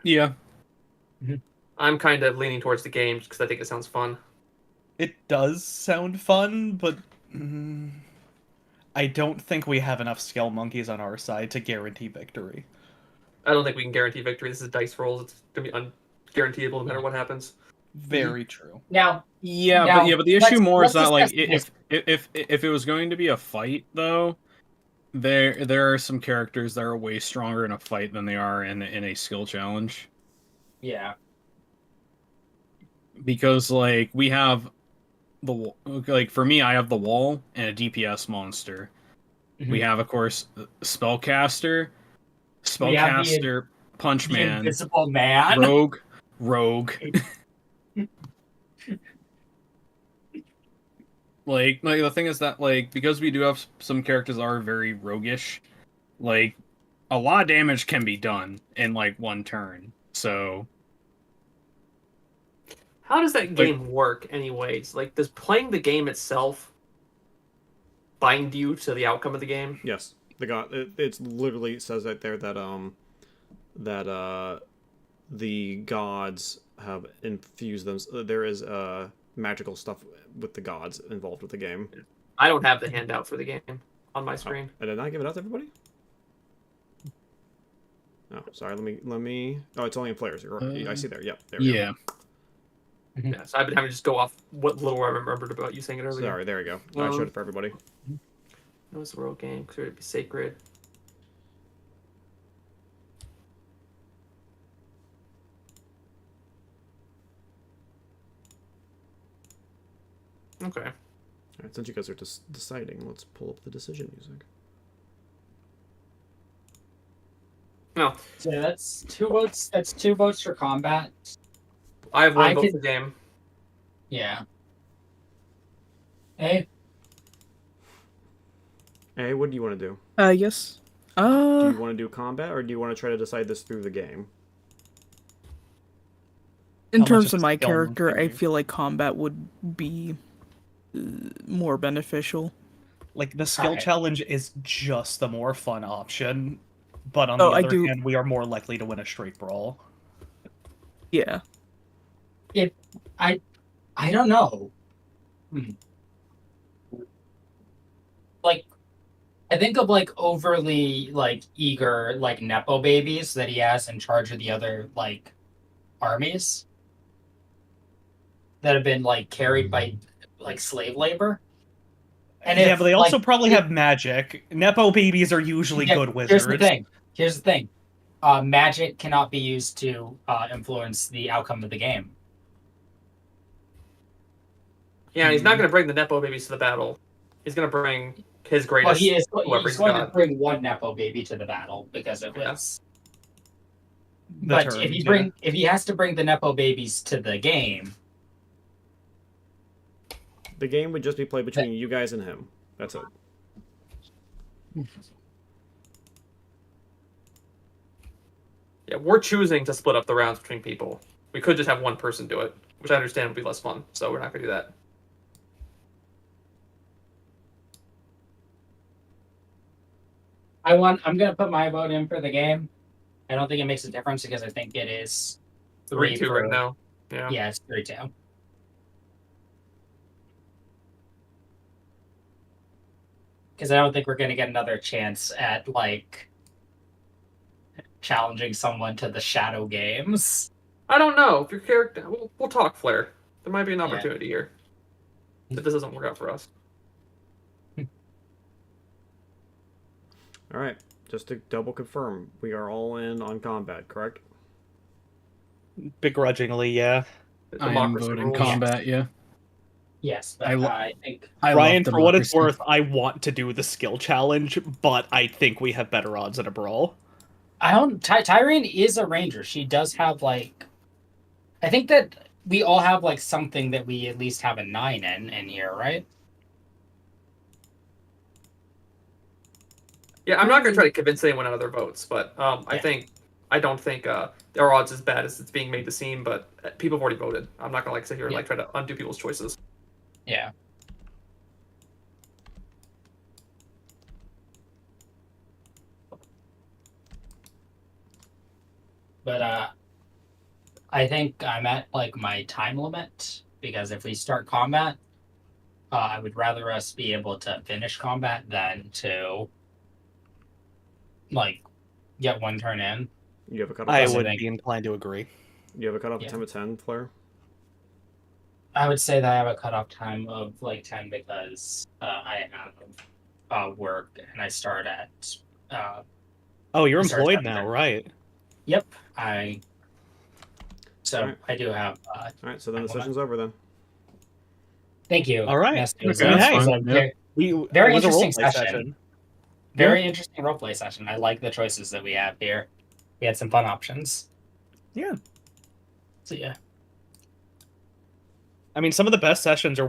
Yeah. I'm kind of leaning towards the game because I think it sounds fun. It does sound fun, but I don't think we have enough skill monkeys on our side to guarantee victory. I don't think we can guarantee victory. This is dice rolls. It's gonna be unguaranteeable no matter what happens. Very true. Now, Yeah, Now, but the issue more is let's that like discuss if it was going to be a fight though, there are some characters that are way stronger in a fight than they are in a skill challenge. yeah. because like we have like for me, I have the wall and a DPS monster. We have, of course, spellcaster, We have punch the man, Invisible Man. rogue. like the thing is that like because we do have some characters that are very roguish, like a lot of damage can be done in like one turn. So How does that game work, anyways? Like, does playing the game itself bind you to the outcome of the game? Yes, the god. It's literally says right there that the gods have infused them. There is magical stuff with the gods involved with the game. I don't have the handout for the game on my screen. I did not give it out to everybody. Oh, sorry. Let me. Oh, it's only in players. I see there. Yep. There we go. Yeah, so I've been having to just go off what little I remembered about you saying it earlier. Sorry. There we go. I showed it for everybody. It was a royal game. Could it be sacred? Okay. All right, since you guys are just deciding, let's pull up the decision music. No, So that's 2 votes. That's 2 votes for combat. I have one I vote could- for the game. Yeah. Hey, Hey, what do you want to do? Yes. Do you want to do combat, or do you want to try to decide this through the game? In How much terms is of my skill character, I thinking? feel like combat would be more beneficial. Like the skill Alright. challenge is just the more fun option, but on Oh, the I other do- hand, we are more likely to win a straight brawl. Yeah. I don't know. Like, I think of like overly like eager like nepo babies that he has in charge of the other like armies that have been like carried by like slave labor. And Yeah, if, but they also like, probably if- have magic. Nepo babies are usually Yeah, good wizards. Here's the thing. Magic cannot be used to influence the outcome of the game. Yeah, he's not going to bring the Nepo babies to the battle. He's going to bring his greatest. Well, whoever he's he's going to got. bring one nepo baby to the battle because of Yeah. his. The But turn, if he has to bring the nepo babies to the game, The game would just be played between you guys and him. That's it. Yeah, we're choosing to split up the rounds between people. We could just have one person do it, which I understand would be less fun. So we're not going to do that. I'm going to put my vote in for the game. I don't think it makes a difference because I think it is 3-2 for- right now. Yeah. Yeah, it's 3-2. Because I don't think we're going to get another chance at like challenging someone to the shadow games. I don't know if your character. We'll talk, Flair. There might be an Yeah. opportunity here. If this doesn't work out for us. All right. Just to double confirm, we are all in on combat, correct? Begrudgingly, yeah. The I am democracy voting rules. combat. Yeah, Yes, but I lo- I think I Ryan, love for what it's democracy. worth, I want to do the skill challenge, but I think we have better odds at a brawl. I don't. Tyrene is a ranger. She does have like. I think that we all have like something that we at least have a 9 in here, right? Yeah, I'm not going to try to convince anyone on other votes, but I don't think our odds as bad as it's being made to seem. But people have already voted. I'm not going to like sit here and like try to undo people's choices. Yeah. But I think I'm at like my time limit because if we start combat, I would rather us be able to finish combat than to like get one turn in. You have a cutoff. I Doesn't would think- be inclined to agree. You have a cutoff Yeah. time of 10, Flare. I would say that I have a cutoff time of like 10 because I have work and I start at Oh, you're Sorry, employed Captain. now, right? I So Alright. I do have. All right, so then the session's over then. Thank you. All right. Yes, it was, Okay, it that's was fine. a We Very it was a interesting roleplay session. very interesting roleplay session. I like the choices that we have here. We had some fun options. Yeah. So yeah. I mean, some of the best sessions are